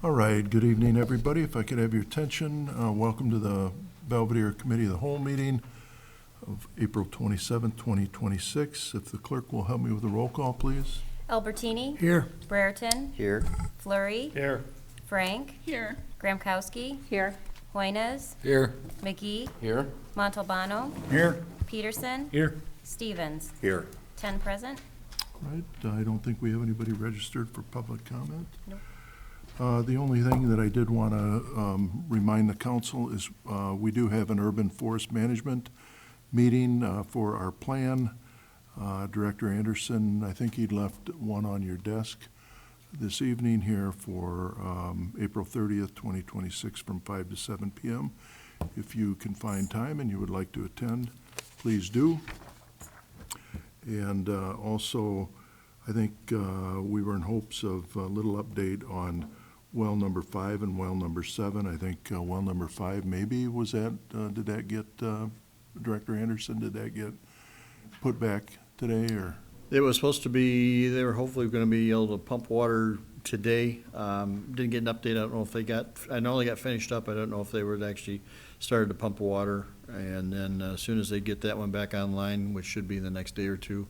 All right, good evening, everybody. If I could have your attention, welcome to the Belvedere Committee of the Whole meeting of April 27th, 2026. If the clerk will help me with a roll call, please. Albertini. Here. Brereton. Here. Flurry. Here. Frank. Here. Gramkowski. Here. Hoynes. Here. McGee. Here. Montalbano. Here. Peterson. Here. Stevens. Here. 10 present. Right, I don't think we have anybody registered for public comment. Nope. The only thing that I did want to remind the council is we do have an urban forest management meeting for our plan. Director Anderson, I think he'd left one on your desk this evening here for April 30th, 2026 from 5 to 7 p.m. If you can find time and you would like to attend, please do. And also, I think we were in hopes of a little update on well number 5 and well number 7. I think well number 5 maybe was that, did that get, Director Anderson, did that get put back today or? It was supposed to be, they were hopefully going to be able to pump water today. Didn't get an update. I don't know if they got, I know they got finished up. I don't know if they were actually started to pump water. And then as soon as they get that one back online, which should be the next day or two,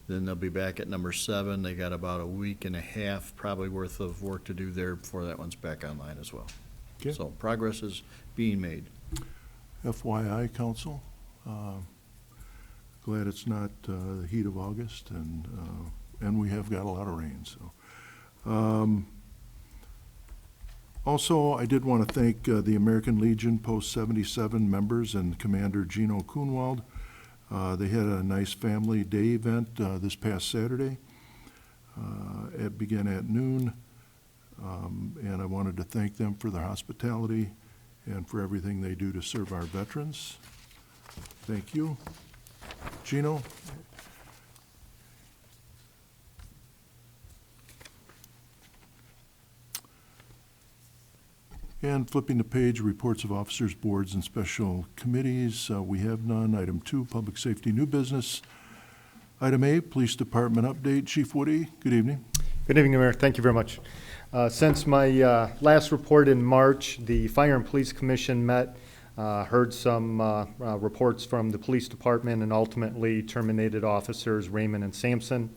then they'll be back at number 7. They got about a week and a half probably worth of work to do there before that one's back online as well. Okay. So progress is being made. FYI, council, glad it's not the heat of August, and we have got a lot of rain. So, also, I did want to thank the American Legion Post 77 members and Commander Gino Kuhnwald. They had a nice family day event this past Saturday. It began at noon, and I wanted to thank them for their hospitality and for everything they do to serve our veterans. Thank you. Gino? And flipping the page, reports of officers, boards, and special committees. We have none. Item 2, public safety, new business. Item A, police department update. Chief Woody, good evening. Good evening, Mayor. Thank you very much. Since my last report in March, the Fire and Police Commission met, heard some reports from the police department, and ultimately terminated officers Raymond and Sampson.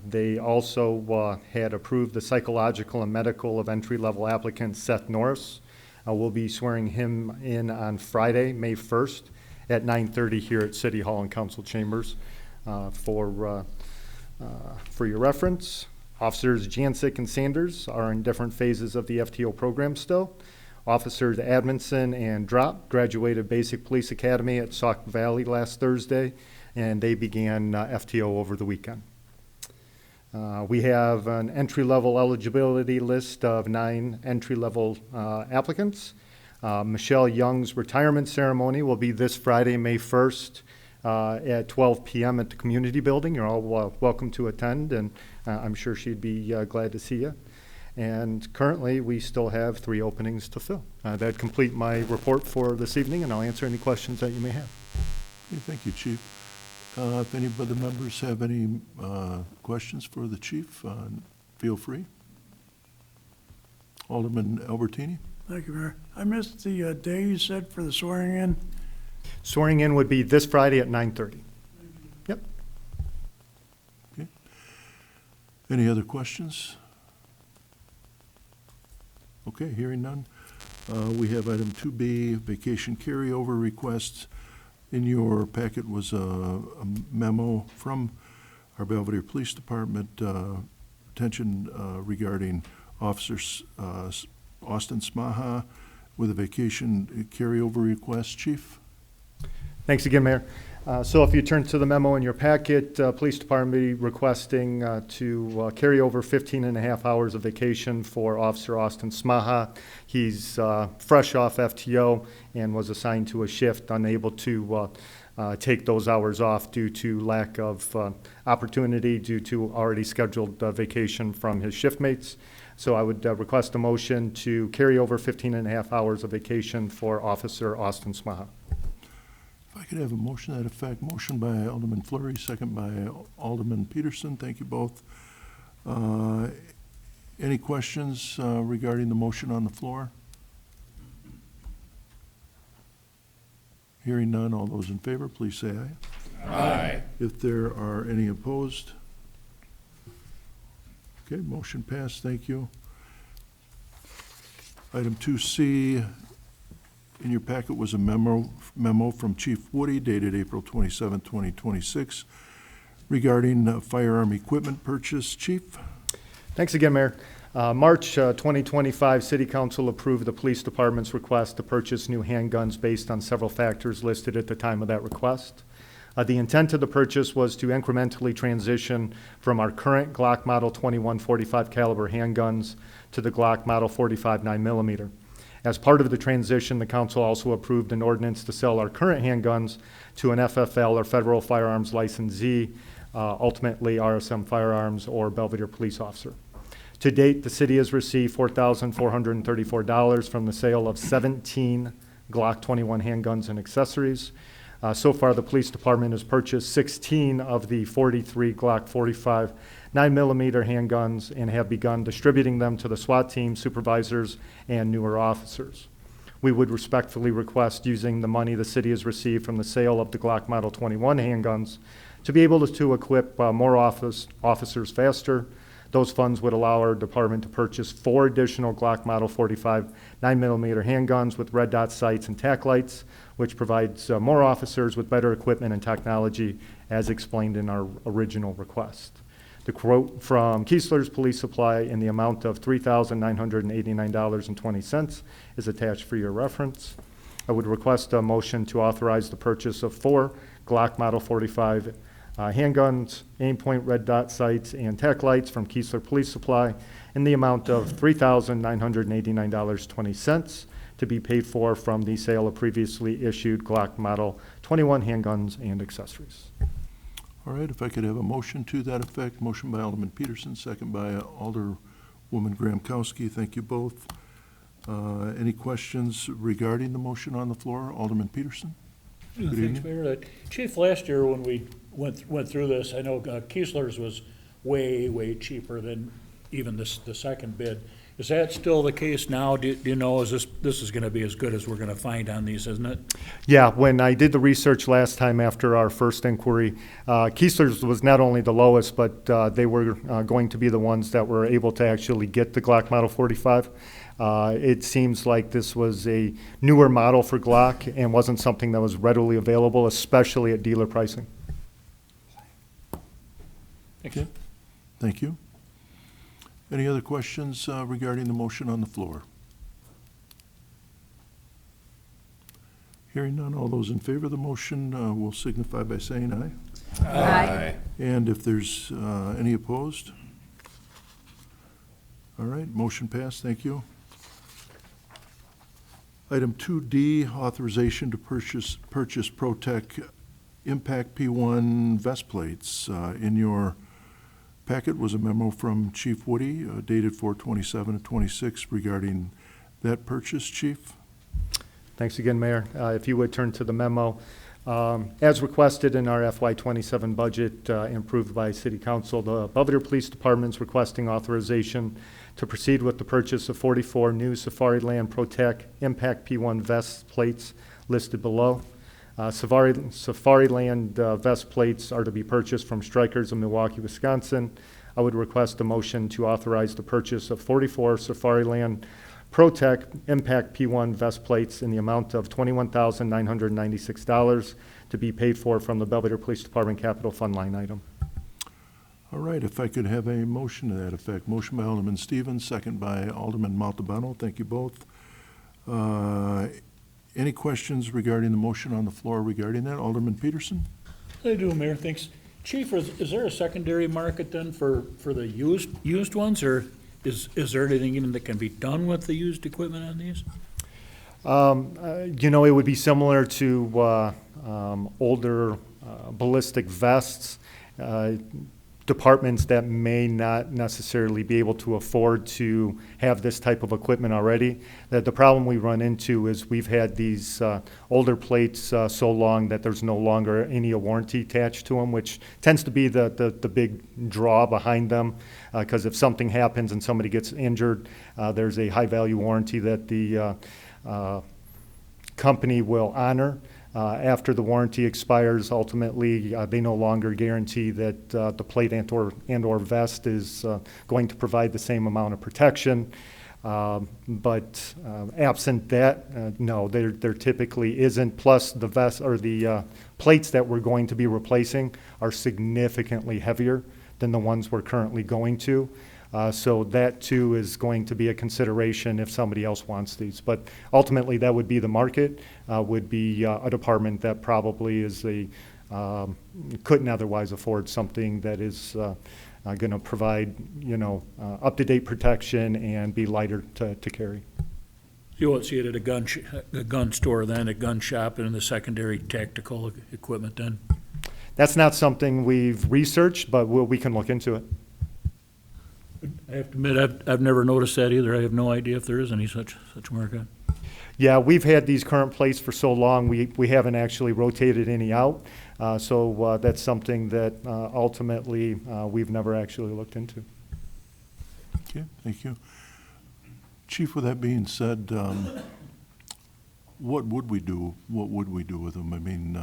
They also had approved the psychological and medical of entry-level applicant Seth Norris. We'll be swearing him in on Friday, May 1st at 9:30 here at City Hall and Council Chambers. For your reference, Officers Jancic and Sanders are in different phases of the FTO program still. Officers Admonson and Drop graduated Basic Police Academy at Sauk Valley last Thursday, and they began FTO over the weekend. We have an entry-level eligibility list of 9 entry-level applicants. Michelle Young's retirement ceremony will be this Friday, May 1st at 12 p.m. at the community building. You're all welcome to attend, and I'm sure she'd be glad to see you. And currently, we still have 3 openings to fill. That complete my report for this evening, and I'll answer any questions that you may have. Okay, thank you, Chief. If any of the members have any questions for the chief, feel free. Alderman Albertini? Thank you, Mayor. I missed the day you said for the swearing in. Swearing in would be this Friday at 9:30. Yep. Okay. Any other questions? Okay, hearing none. We have item 2B, vacation carryover requests. In your packet was a memo from our Belvedere Police Department, attention regarding Officer Austin Smaha with a vacation carryover request. Chief? Thanks again, Mayor. So if you turn to the memo in your packet, Police Department will be requesting to carry over 15 and a half hours of vacation for Officer Austin Smaha. He's fresh off FTO and was assigned to a shift, unable to take those hours off due to lack of opportunity due to already scheduled vacation from his shift mates. So I would request a motion to carry over 15 and a half hours of vacation for Officer Austin Smaha. If I could have a motion to that effect. Motion by Alderman Fleury, second by Alderman Peterson. Thank you both. Any questions regarding the motion on the floor? Hearing none, all those in favor, please say aye. Aye. If there are any opposed? Okay, motion passed, thank you. Item 2C, in your packet was a memo from Chief Woody dated April 27, 2026, regarding firearm equipment purchase. Chief? Thanks again, Mayor. March 2025, City Council approved the Police Department's request to purchase new handguns based on several factors listed at the time of that request. The intent of the purchase was to incrementally transition from our current Glock Model 21 45 caliber handguns to the Glock Model 45 9mm. As part of the transition, the council also approved an ordinance to sell our current handguns to an FFL or Federal Firearms Licensee, ultimately RSM Firearms or Belvedere Police Officer. To date, the city has received $4,434 from the sale of 17 Glock 21 handguns and accessories. So far, the police department has purchased 16 of the 43 Glock 45 9mm handguns and have begun distributing them to the SWAT team, supervisors, and newer officers. We would respectfully request using the money the city has received from the sale of the Glock Model 21 handguns to be able to equip more officers faster. Those funds would allow our department to purchase 4 additional Glock Model 45 9mm handguns with red dot sights and tack lights, which provides more officers with better equipment and technology as explained in our original request. The quote from Keesler's Police Supply in the amount of $3,989.20 is attached for your reference. I would request a motion to authorize the purchase of 4 Glock Model 45 handguns, aim point red dot sights, and tack lights from Keesler Police Supply in the amount of $3,989.20 to be paid for from the sale of previously issued Glock Model 21 handguns and accessories. All right, if I could have a motion to that effect. Motion by Alderman Peterson, second by Alderwoman Gramkowski. Thank you both. Any questions regarding the motion on the floor? Alderman Peterson? Good Thanks, evening. Mayor. Chief, last year when we went through this, I know Keesler's was way cheaper than even the second bid. Is that still the case now? Do you know, this is gonna be as good as we're gonna find on these, isn't it? Yeah, when I did the research last time after our first inquiry, Keesler's was not only the lowest, but they were going to be the ones that were able to actually get the Glock Model 45. It seems like this was a newer model for Glock and wasn't something that was readily available, especially at dealer pricing. Thanks. Okay. Thank you. Any other questions regarding the motion on the floor? Hearing none, all those in favor of the motion will signify by saying aye. Aye. And if there's any opposed? All right, motion passed, thank you. Item 2D, authorization to purchase ProTech Impact P1 vest plates. In your packet was a memo from Chief Woody dated 4/27/26 regarding that purchase, Chief. Thanks again, Mayor. If you would turn to the memo. As requested in our FY27 budget approved by City Council, the Belvedere Police Department is requesting authorization to proceed with the purchase of 44 new Safariland ProTech Impact P1 vest plates listed below. Safariland vest plates are to be purchased from Strikers of Milwaukee, Wisconsin. I would request a motion to authorize the purchase of 44 Safariland ProTech Impact P1 vest plates in the amount of $21,996 to be paid for from the Belvedere Police Department Capital Fund line item. All right, if I could have a motion to that effect. Motion by Alderman Stevens, second by Alderman Montalbano. Thank you both. Any questions regarding the motion on the floor regarding that? Alderman Peterson? I do, Mayor, thanks. Chief, is there a secondary market then for the used ones, or is there anything even that can be done with the used equipment on these? You know, it would be similar to older ballistic vests. departments that may not necessarily be able to afford to have this type of equipment already. That the problem we run into is we've had these older plates so long that there's no longer any warranty attached to them, which tends to be the big draw behind them. Because if something happens and somebody gets injured, there's a high-value warranty that the company will honor. After the warranty expires, ultimately, they no longer guarantee that the plate and/or vest is going to provide the same amount of protection. But absent that, no, there typically isn't. Plus, the vest or the plates that we're going to be replacing are significantly heavier than the ones we're currently going to. So that too is going to be a consideration if somebody else wants these. But ultimately, that would be the market, would be a department that probably is couldn't otherwise afford something that is going to provide, up-to-date protection and be lighter to carry. You won't see it at a gun store then, a gun shop, and in the secondary tactical equipment then? That's not something we've researched, but we can look into it. I have to admit, I've never noticed that either. I have no idea if there is any such market. Yeah, we've had these current plates for so long, we haven't actually rotated any out. So that's something that ultimately we've never actually looked into. Okay, thank you. Chief, with that being said, what would we do? What would we do with them? I mean,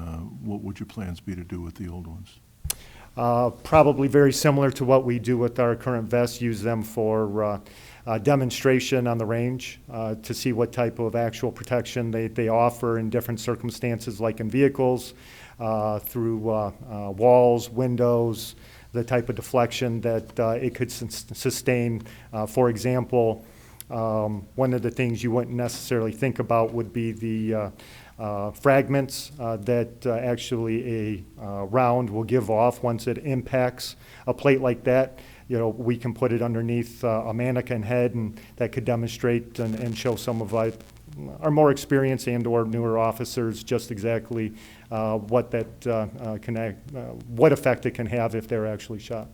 what would your plans be to do with the old ones? Probably very similar to what we do with our current vests, use them for demonstration on the range to see what type of actual protection they offer in different circumstances, like in vehicles, through walls, windows, the type of deflection that it could sustain. For example, one of the things you wouldn't necessarily think about would be the fragments that actually a round will give off once it impacts a plate like that. We can put it underneath a mannequin head, and that could demonstrate and show some of our more experienced and/or newer officers just exactly what that what effect it can have if they're actually shot.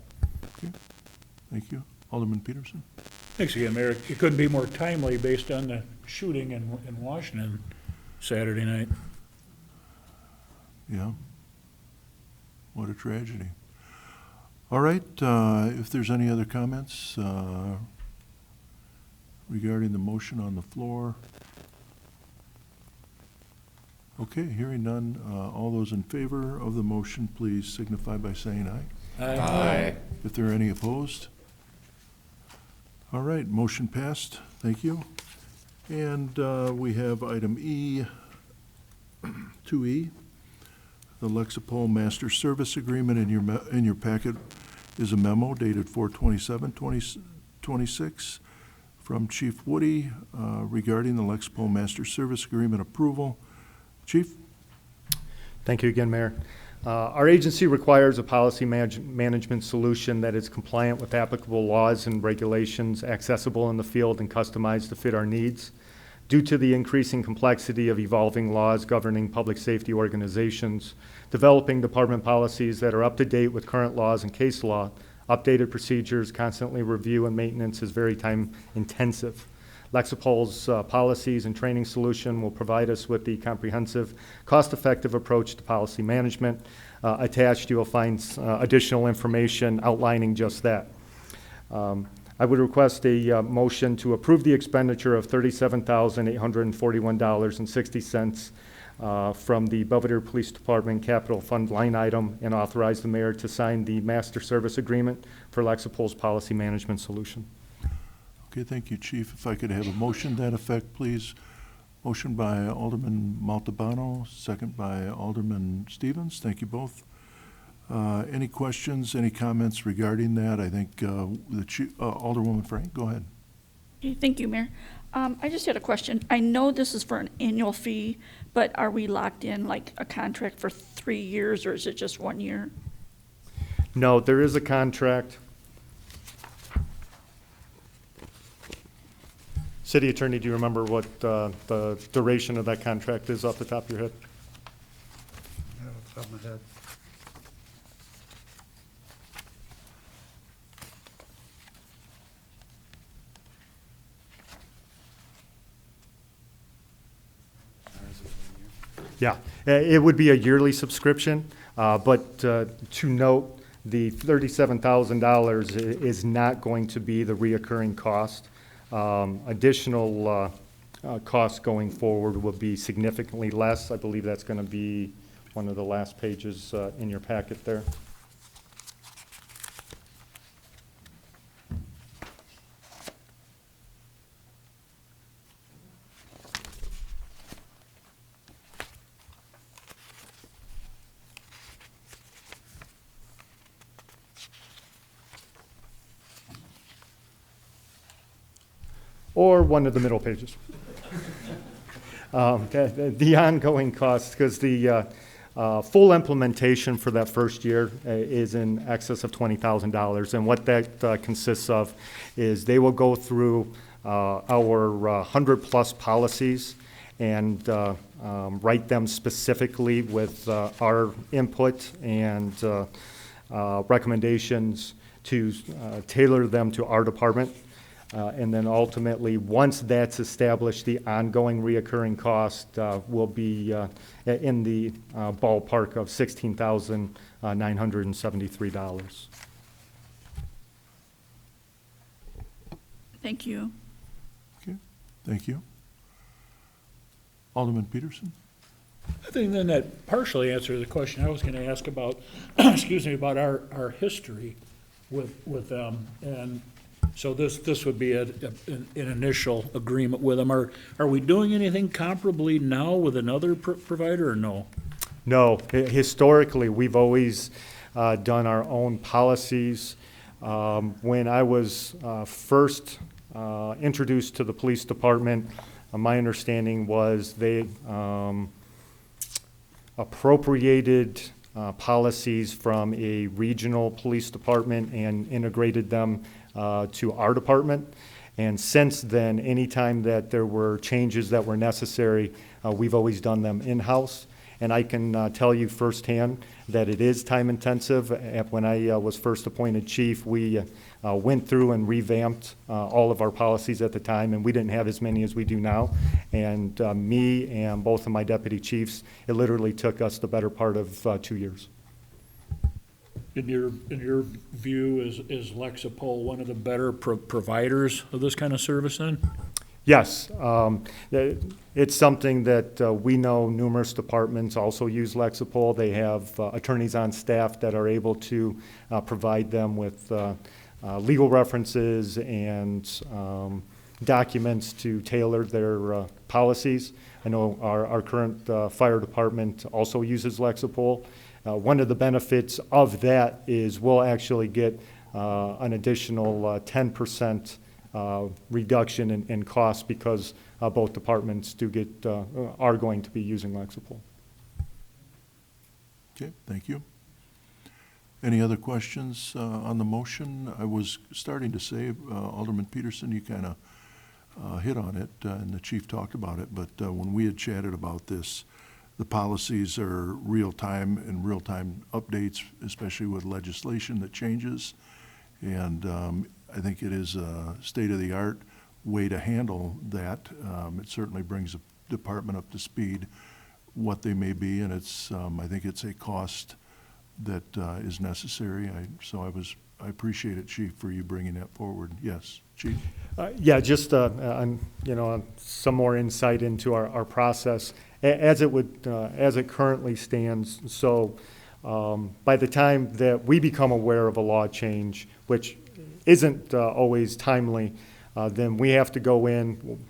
Okay. Thank you. Alderman Peterson? Thanks again, Mayor. It couldn't be more timely based on the shooting in Washington Saturday night. Yeah. What a tragedy. All right, if there's any other comments regarding the motion on the floor. Okay, hearing none, all those in favor of the motion, please signify by saying aye. Aye. If there are any opposed? All right, motion passed. Thank you. And we have item E, 2E. The Lexipol Master Service Agreement in your packet is a memo dated 4/27/2026 from Chief Woody regarding the Lexipol Master Service Agreement approval. Chief? Thank you again, Mayor. Our agency requires a policy management solution that is compliant with applicable laws and regulations, accessible in the field, and customized to fit our needs. Due to the increasing complexity of evolving laws governing public safety organizations, developing department policies that are up to date with current laws and case law, updated procedures, constantly review and maintenance is very time intensive. Lexipol's policies and training solution will provide us with the comprehensive, cost-effective approach to policy management. Attached, you will find additional information outlining just that. I would request a motion to approve the expenditure of $37,841.60 from the Belvedere Police Department Capital Fund line item and authorize the mayor to sign the master service agreement for Lexipol's policy management solution. Okay, thank you, Chief. If I could have a motion to that effect, please. Motion by Alderman Montalbano, second by Alderman Stevens. Thank you both. Any questions, any comments regarding that? I think Alderwoman Frank, go ahead. Okay, thank you, Mayor. I just had a question. I know this is for an annual fee, but are we locked in like a contract for 3 years, or is it just 1 year? No, there is a contract. City Attorney, do you remember what the duration of that contract is off the top of your head? Yeah, off the top of my head. Yeah, it would be a yearly subscription, but to note, the $37,000 is not going to be the reoccurring cost. Additional costs going forward will be significantly less. I believe that's going to be one of the last pages in your packet there. Or one of the middle pages. The ongoing costs, because the full implementation for that first year is in excess of $20,000. And what that consists of is they will go through our 100-plus policies and write them specifically with our input and recommendations to tailor them to our department. And then ultimately, once that's established, the ongoing reoccurring cost will be in the ballpark of $16,973. Thank you. Okay, thank you. Alderman Peterson? I think then that partially answers the question I was going to ask about, excuse me, about our history with them. And so this would be an initial agreement with them. Are we doing anything comparably now with another provider or no? No, historically, we've always done our own policies. When I was first introduced to the police department, my understanding was they appropriated policies from a regional police department and integrated them to our department. And since then, anytime that there were changes that were necessary, we've always done them in-house. And I can tell you firsthand that it is time intensive. When I was first appointed chief, we went through and revamped all of our policies at the time, and we didn't have as many as we do now. And me and both of my deputy chiefs, it literally took us the better part of 2 years. In your view, is Lexipol one of the better providers of this kind of service then? Yes, it's something that we know numerous departments also use Lexipol. They have attorneys on staff that are able to provide them with legal references and documents to tailor their policies. I know our current fire department also uses Lexipol. One of the benefits of that is we'll actually get an additional 10% reduction in cost because both departments are going to be using Lexipol. Okay, thank you. Any other questions on the motion? I was starting to say, Alderman Peterson, you kind of hit on it, and the chief talked about it, but when we had chatted about this, the policies are real-time and real-time updates, especially with legislation that changes. And I think it is a state-of-the-art way to handle that. It certainly brings the department up to speed what they may be, and it's I think it's a cost that is necessary. I appreciate it, Chief, for you bringing that forward. Yes, Chief? Yeah, just some more insight into our process as it currently stands. So by the time that we become aware of a law change, which isn't always timely, then we have to go in.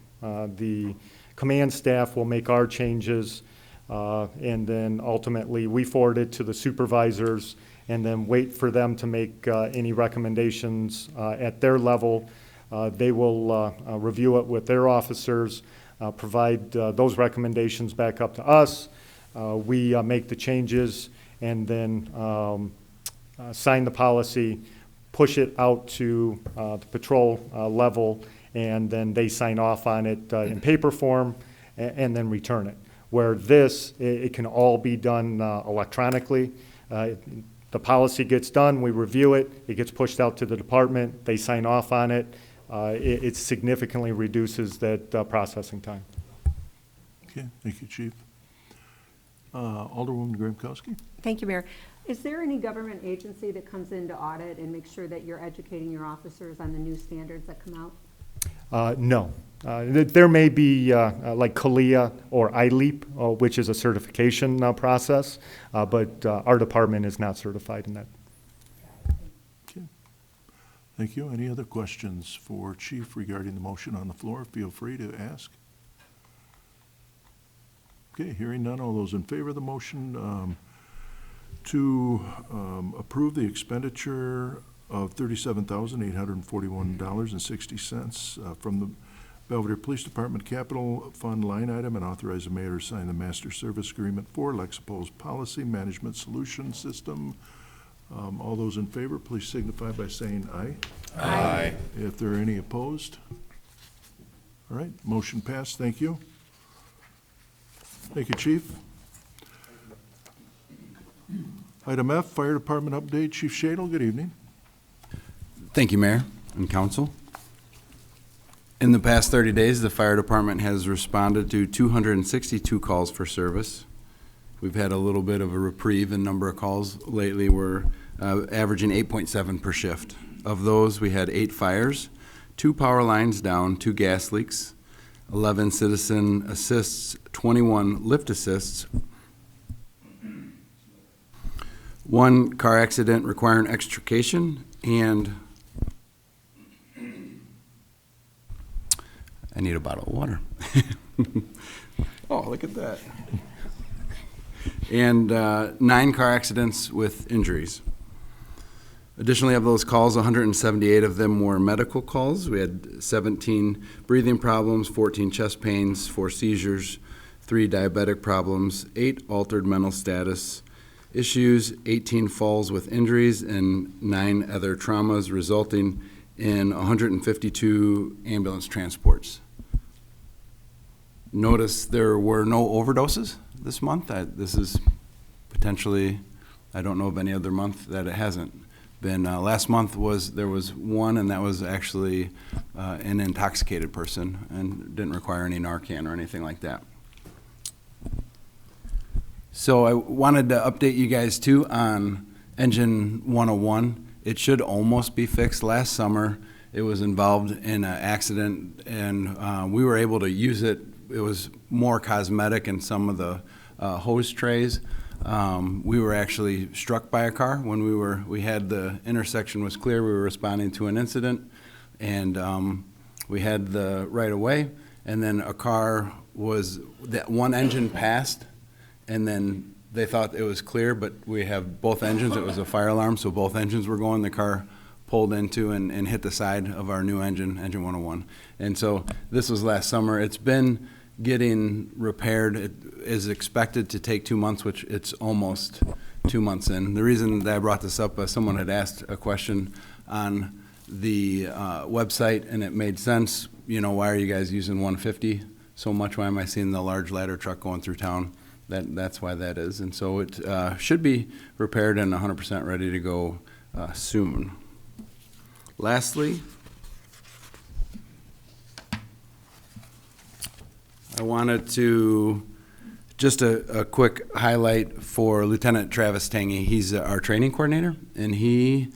The command staff will make our changes, and then ultimately we forward it to the supervisors and then wait for them to make any recommendations at their level. They will review it with their officers, provide those recommendations back up to us. We make the changes and then sign the policy, push it out to the patrol level, and then they sign off on it in paper form and then return it. Where it can all be done electronically. The policy gets done, we review it, it gets pushed out to the department, they sign off on it. It significantly reduces that processing time. Okay, thank you, Chief. Alderwoman Gramkowski? Thank you, Mayor. Is there any government agency that comes in to audit and make sure that you're educating your officers on the new standards that come out? No. There may be like CALIA or ILEAP, which is a certification process, but our department is not certified in that. Okay. Thank you. Any other questions for Chief regarding the motion on the floor? Feel free to ask. Okay, hearing none, all those in favor of the motion to approve the expenditure of $37,841.60 from the Belvedere Police Department Capital Fund line item and authorize the mayor to sign the master service agreement for Lexipol's Policy Management Solution System. All those in favor, please signify by saying aye. Aye. If there are any opposed? All right, motion passed. Thank you. Thank you, Chief. Item F, Fire Department update. Chief Shadle, good evening. Thank you, Mayor and Council. In the past 30 days, the fire department has responded to 262 calls for service. We've had a little bit of a reprieve in number of calls lately. We're averaging 8.7 per shift. Of those, we had 8 fires, 2 power lines down, 2 gas leaks, 11 citizen assists, 21 lift assists, 1 car accident requiring extrication, and I need a bottle of water. Oh, look at that. And 9 car accidents with injuries. Additionally, of those calls, 178 of them were medical calls. We had 17 breathing problems, 14 chest pains, 4 seizures, 3 diabetic problems, 8 altered mental status issues, 18 falls with injuries, and 9 other traumas, resulting in 152 ambulance transports. Notice there were no overdoses this month. This is potentially, I don't know of any other month that it hasn't been. Last month there was 1, and that was actually an intoxicated person and didn't require any Narcan or anything like that. So I wanted to update you guys too on Engine 101. It should almost be fixed. Last summer, it was involved in an accident, and we were able to use it. It was more cosmetic in some of the hose trays. We were actually struck by a car when we had the intersection was clear. We were responding to an incident, and we had the right of way, and then a car that one engine passed, and then they thought it was clear, but we have both engines. It was a fire alarm, so both engines were going. The car pulled into and hit the side of our new engine 101. And so this was last summer. It's been getting repaired. It is expected to take 2 months, which it's almost 2 months in. The reason that I brought this up, someone had asked a question on the website, and it made sense. You know, why are you guys using 150 so much? Why am I seeing the large ladder truck going through town? That's why that is. And so it should be repaired and 100% ready to go soon. Lastly, I wanted to just a quick highlight for Lieutenant Travis Tangy. He's our training coordinator, and he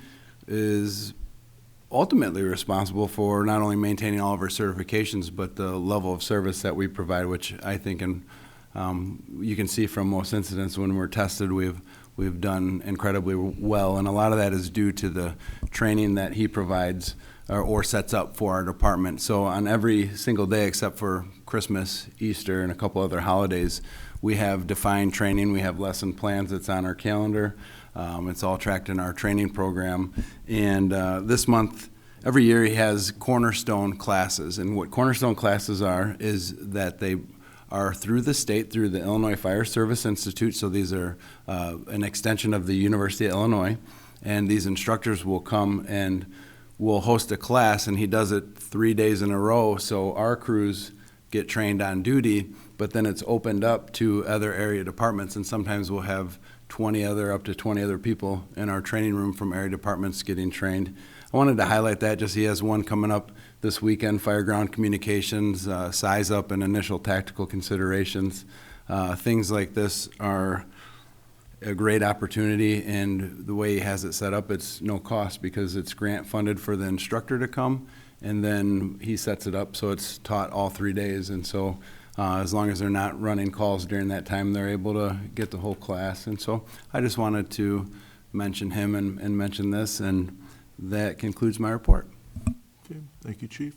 is ultimately responsible for not only maintaining all of our certifications, but the level of service that we provide, which I think you can see from most incidents when we're tested, we've done incredibly well, and a lot of that is due to the training that he provides or sets up for our department. So on every single day except for Christmas, Easter, and a couple other holidays, we have defined training. We have lesson plans that's on our calendar. It's all tracked in our training program. And this month, every year he has Cornerstone classes. And what Cornerstone classes are is that they are through the state, through the Illinois Fire Service Institute. So these are an extension of the University of Illinois. And these instructors will come and will host a class, and he does it 3 days in a row. So our crews get trained on duty, but then it's opened up to other area departments, and sometimes we'll have up to 20 other people in our training room from area departments getting trained. I wanted to highlight that. Just he has one coming up this weekend, Fire Ground Communications, Size Up and Initial Tactical Considerations. things like this are a great opportunity, and the way he has it set up, it's no cost because it's grant funded for the instructor to come, and then he sets it up so it's taught all 3 days. And so as long as they're not running calls during that time, they're able to get the whole class. And so I just wanted to mention him and mention this, and that concludes my report. Okay, thank you, Chief.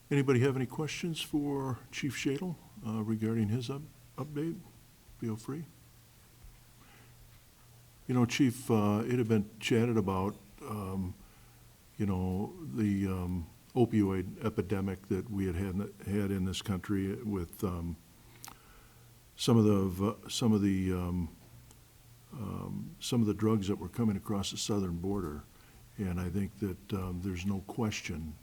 Anybody have any questions for Chief Shadle regarding his update? Feel free. You know, Chief, it had been chatted about, you know, the opioid epidemic that we had in this country with some of the drugs that were coming across the southern border. And I think that there's no question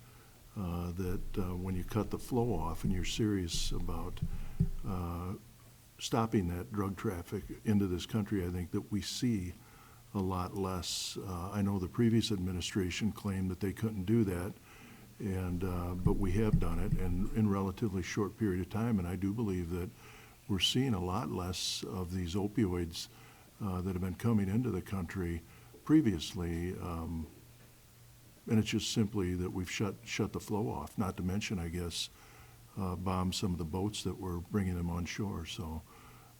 that when you cut the flow off and you're serious about stopping that drug traffic into this country, I think that we see a lot less. I know the previous administration claimed that they couldn't do that, but we have done it, and in a relatively short period of time, and I do believe that we're seeing a lot less of these opioids that have been coming into the country previously, and it's just simply that we've shut the flow off, not to mention, I guess, bombed some of the boats that were bringing them on shore. So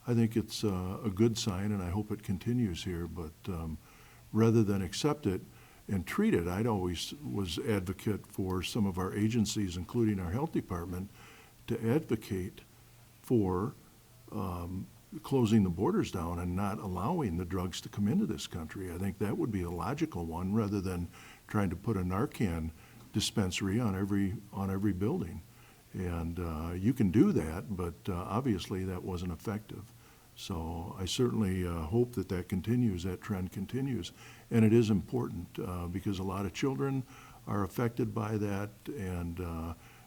I think it's a good sign, and I hope it continues here, but rather than accept it and treat it, I'd always was advocate for some of our agencies, including our health department, to advocate for closing the borders down and not allowing the drugs to come into this country. I think that would be a logical one, rather than trying to put a Narcan dispensary on every building. And you can do that, but obviously that wasn't effective. So I certainly hope that that continues, that trend continues. And it is important because a lot of children are affected by that, and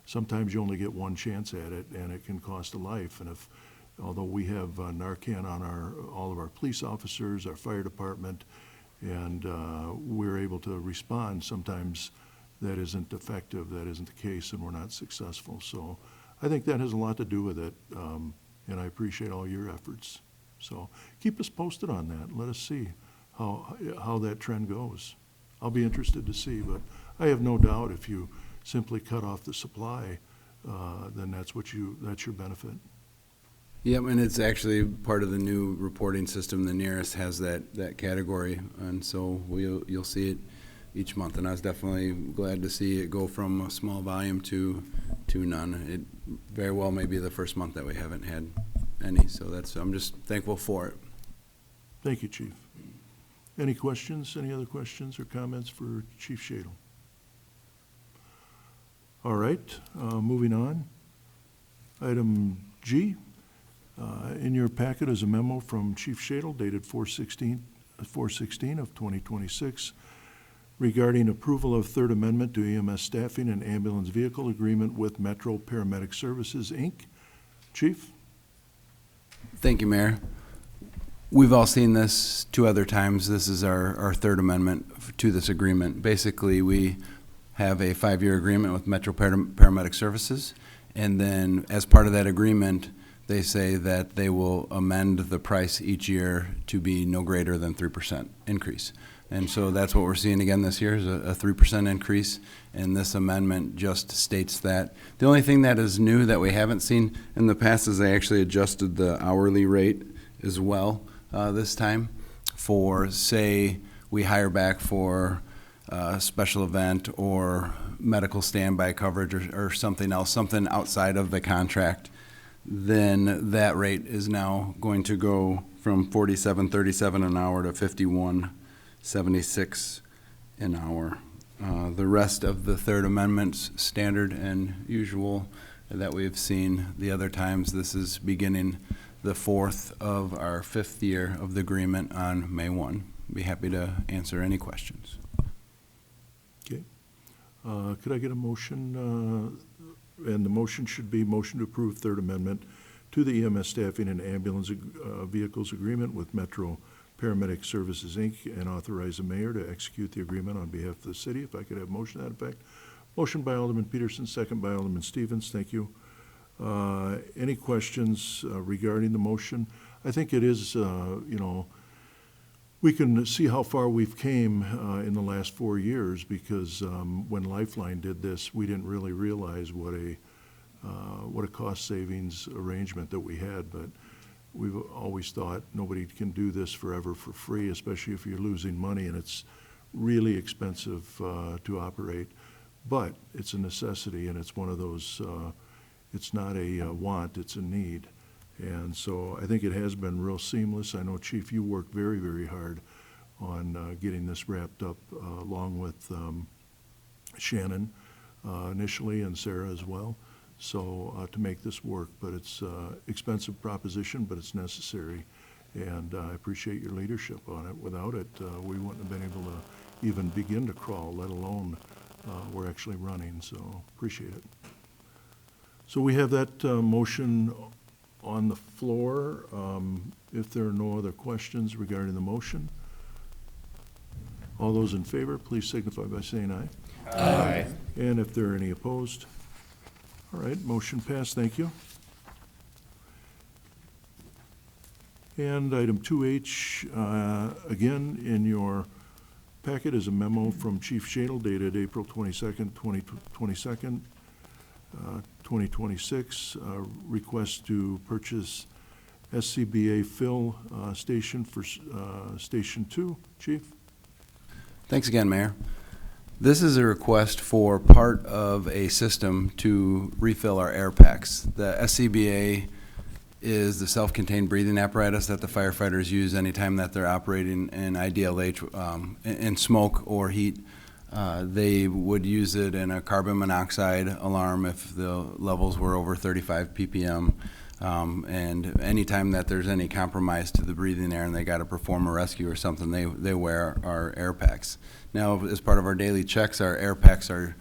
sometimes you only get one chance at it, and it can cost a life. And although we have Narcan on all of our police officers, our fire department, and we're able to respond, sometimes that isn't effective, that isn't the case, and we're not successful. So I think that has a lot to do with it, and I appreciate all your efforts. So keep us posted on that. Let us see how that trend goes. I'll be interested to see, but I have no doubt if you simply cut off the supply, then that's your benefit. Yep, and it's actually part of the new reporting system. The nearest has that category, and so you'll see it each month. And I was definitely glad to see it go from a small volume to none. It very well may be the first month that we haven't had any, so I'm just thankful for it. Thank you, Chief. Any questions, any other questions or comments for Chief Shadle? All right, moving on. Item G. In your packet is a memo from Chief Shadle dated 4/16 of 2026 regarding approval of Third Amendment to EMS Staffing and Ambulance Vehicle Agreement with Metro Paramedic Services, Inc. Chief? Thank you, Mayor. We've all seen this 2 other times. This is our third amendment to this agreement. Basically, we have a 5-year agreement with Metro Paramedic Services, and then as part of that agreement, they say that they will amend the price each year to be no greater than 3% increase. And so that's what we're seeing again this year is a 3% increase, and this amendment just states that. The only thing that is new that we haven't seen in the past is they actually adjusted the hourly rate as well this time for, say, we hire back for a special event or medical standby coverage or something else, something outside of the contract. Then that rate is now going to go from $47.37 an hour to $51.76 an hour. The rest of the Third Amendment's standard and usual that we've seen the other times. This is beginning the 4th of our 5th year of the agreement on May 1. Be happy to answer any questions. Okay. Could I get a motion? And the motion should be motion to approve Third Amendment to the EMS Staffing and Ambulance Vehicles Agreement with Metro Paramedic Services, Inc., and authorize the mayor to execute the agreement on behalf of the city. If I could have a motion to that effect. Motion by Alderman Peterson, second by Alderman Stevens. Thank you. Any questions regarding the motion? I think it is, we can see how far we've came in the last 4 years, because when Lifeline did this, we didn't really realize what a cost savings arrangement that we had, but we've always thought nobody can do this forever for free, especially if you're losing money and it's really expensive to operate. But it's a necessity, and it's one of those, it's not a want, it's a need. And so I think it has been real seamless. I know, Chief, you worked very, very hard on getting this wrapped up, along with Shannon initially, and Sarah as well, so to make this work. But it's an expensive proposition, but it's necessary, and I appreciate your leadership on it. Without it, we wouldn't have been able to even begin to crawl, let alone we're actually running, so appreciate it. So we have that motion on the floor. If there are no other questions regarding the motion, all those in favor, please signify by saying aye. Aye. And if there are any opposed? All right, motion passed, thank you. And item 2H, again, in your packet is a memo from Chief Shadle dated April 22nd, 2026, request to purchase SCBA fill station for Station 2. Chief? Thanks again, Mayor. This is a request for part of a system to refill our air packs. The SCBA is the self-contained breathing apparatus that the firefighters use anytime that they're operating in IDLH in smoke or heat. They would use it in a carbon monoxide alarm if the levels were over 35 ppm. And anytime that there's any compromise to the breathing air and they got to perform a rescue or something, they wear our air packs. Now, as part of our daily checks, our air packs are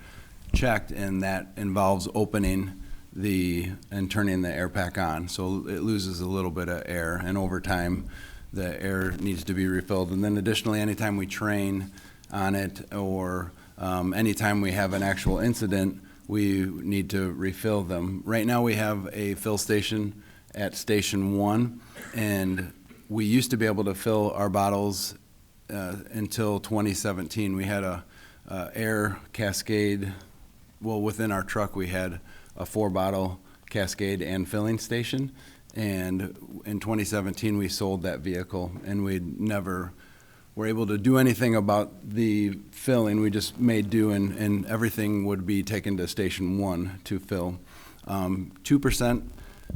checked, and that involves opening and turning the air pack on. So it loses a little bit of air, and over time, the air needs to be refilled. And then additionally, anytime we train on it, or anytime we have an actual incident, we need to refill them. Right now we have a fill station at Station 1, and we used to be able to fill our bottles until 2017. We had a air cascade. Well, within our truck we had a 4-bottle cascade and filling station, and in 2017 we sold that vehicle, and we never were able to do anything about the filling. We just made do, and everything would be taken to Station 1 to fill. 2%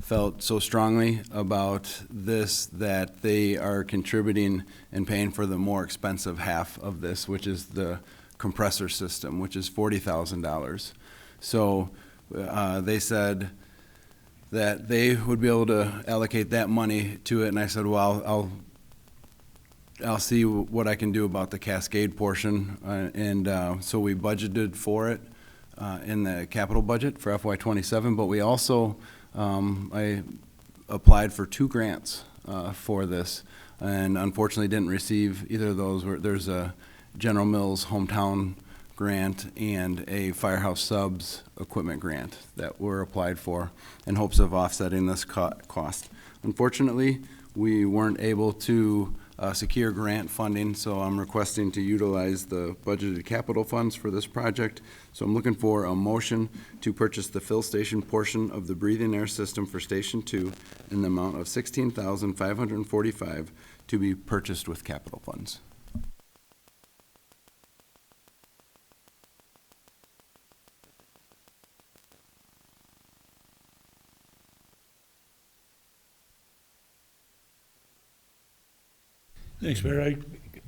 felt so strongly about this that they are contributing and paying for the more expensive half of this, which is the compressor system, which is $40,000. So they said that they would be able to allocate that money to it, and I said, well, I'll see what I can do about the cascade portion, and so we budgeted for it in the capital budget for FY27, but we also, I applied for 2 grants for this, and unfortunately didn't receive either of those. There's a General Mills hometown grant and a Firehouse Subs equipment grant that were applied for in hopes of offsetting this cost. Unfortunately, we weren't able to secure grant funding, so I'm requesting to utilize the budgeted capital funds for this project. So I'm looking for a motion to purchase the fill station portion of the breathing air system for Station 2 in the amount of $16,545 to be purchased with capital funds. Thanks, Mayor. I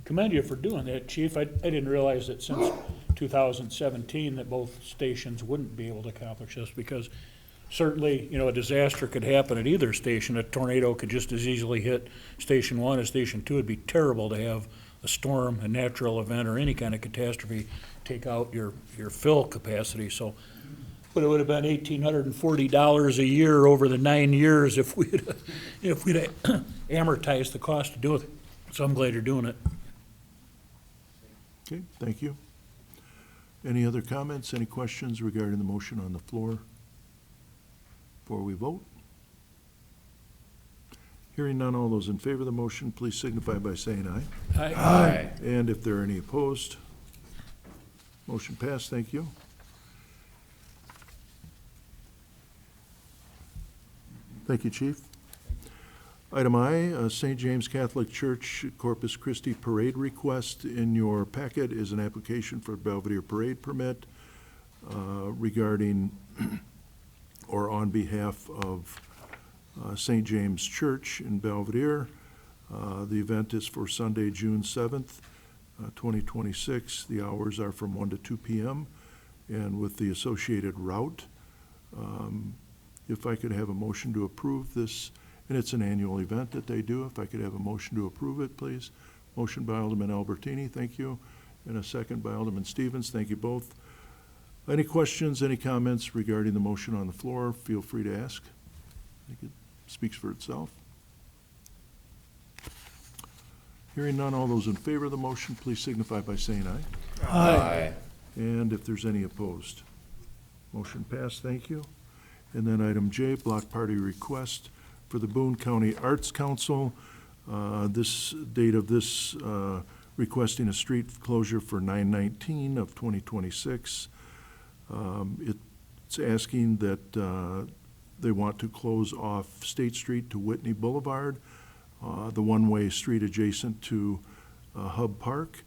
commend you for doing that, Chief. I didn't realize that since 2017 that both stations wouldn't be able to accomplish this, because certainly, a disaster could happen at either station. A tornado could just as easily hit Station 1 as Station 2. It'd be terrible to have a storm, a natural event, or any kind of catastrophe take out your fill capacity. So, but it would have been $1,840 a year over the 9 years if we'd amortized the cost to do it. So I'm glad you're doing it. Okay, thank you. Any other comments, any questions regarding the motion on the floor? before we vote? Hearing none, all those in favor of the motion, please signify by saying aye. Aye. And if there are any opposed, motion passed, thank you. Thank you, Chief. Item I, St. James Catholic Church Corpus Christi Parade request. In your packet is an application for Belvedere Parade permit regarding or on behalf of St. James Church in Belvedere. The event is for Sunday, June 7th, 2026. The hours are from 1 to 2 p.m. and with the associated route. If I could have a motion to approve this, and it's an annual event that they do, if I could have a motion to approve it, please. Motion by Alderman Albertini, thank you, and a second by Alderman Stevens, thank you both. Any questions, any comments regarding the motion on the floor, feel free to ask. I think it speaks for itself. Hearing none, all those in favor of the motion, please signify by saying aye. Aye. And if there's any opposed. Motion passed, thank you. And then item J, block party request for the Boone County Arts Council. This date of this requesting a street closure for 9/19 of 2026. It's asking that they want to close off State Street to Whitney Boulevard, the one-way street adjacent to Hub Park,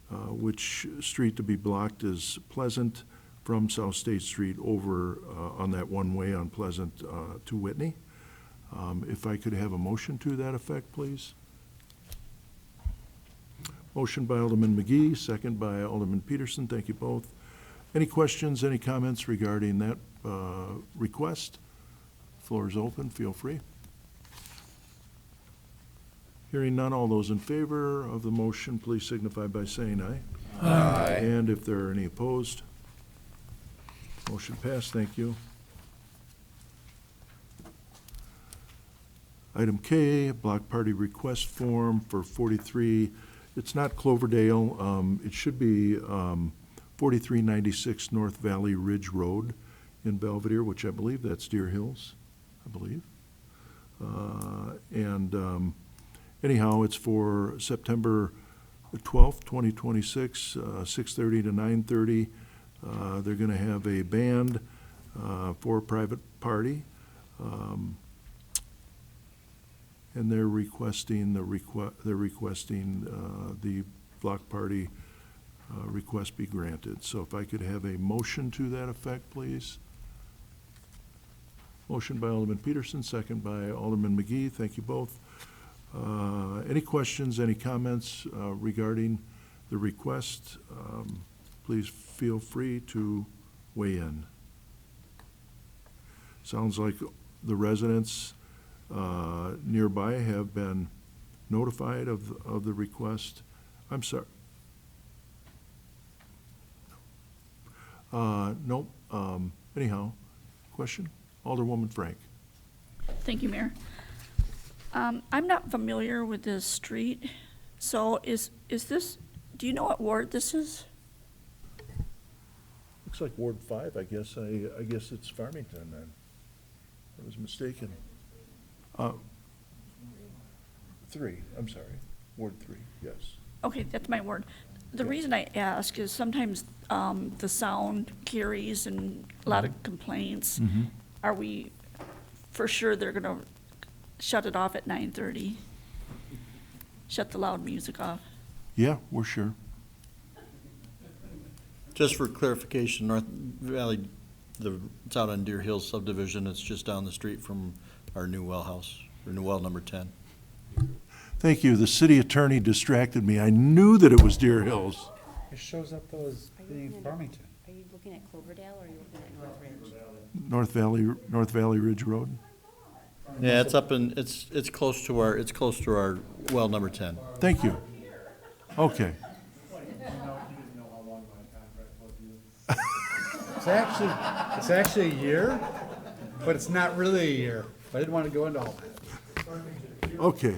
which street to be blocked is Pleasant from South State Street over on that one-way on Pleasant to Whitney. If I could have a motion to that effect, please. Motion by Alderman McGee, second by Alderman Peterson. Thank you both. Any questions, any comments regarding that request? Floor is open. Feel free. Hearing none, all those in favor of the motion, please signify by saying aye. Aye. And if there are any opposed, motion passed, thank you. Item K, block party request form for 43, it's not Cloverdale, it should be 4396 North Valley Ridge Road in Belvedere, which I believe that's Deer Hills, I believe. Anyhow, it's for September 12th, 2026, 6:30 to 9:30. They're going to have a band for a private party. And they're requesting the block party request be granted. So if I could have a motion to that effect, please. Motion by Alderman Peterson, second by Alderman McGee. Thank you both. Any questions, any comments regarding the request? Please feel free to weigh in. Sounds like the residents nearby have been notified of the request. I'm sorry. Nope. Anyhow, question? Alderwoman Frank. Thank you, Mayor. I'm not familiar with this street, so is this, do you know what ward this is? Looks like Ward 5, I guess. I guess it's Farmington then. I was mistaken. 3, I'm sorry. Ward 3, yes. Okay, that's my word. The reason I ask is sometimes the sound carries and a lot of complaints. Are we for sure they're gonna shut it off at 9:30? Shut the loud music off? Yeah, we're sure. Just for clarification, North Valley, it's out on Deer Hills subdivision. It's just down the street from our new well house, or new well number 10. Thank you. The city attorney distracted me. I knew that it was Deer Hills. It shows up though as being Farmington. Are you looking at Cloverdale or are you looking at North Ridge? North Valley Ridge Road. Yeah, it's up in, it's close to our well number 10. Thank you. Okay. It's actually a year, but it's not really a year. I didn't want to go into all that. Okay.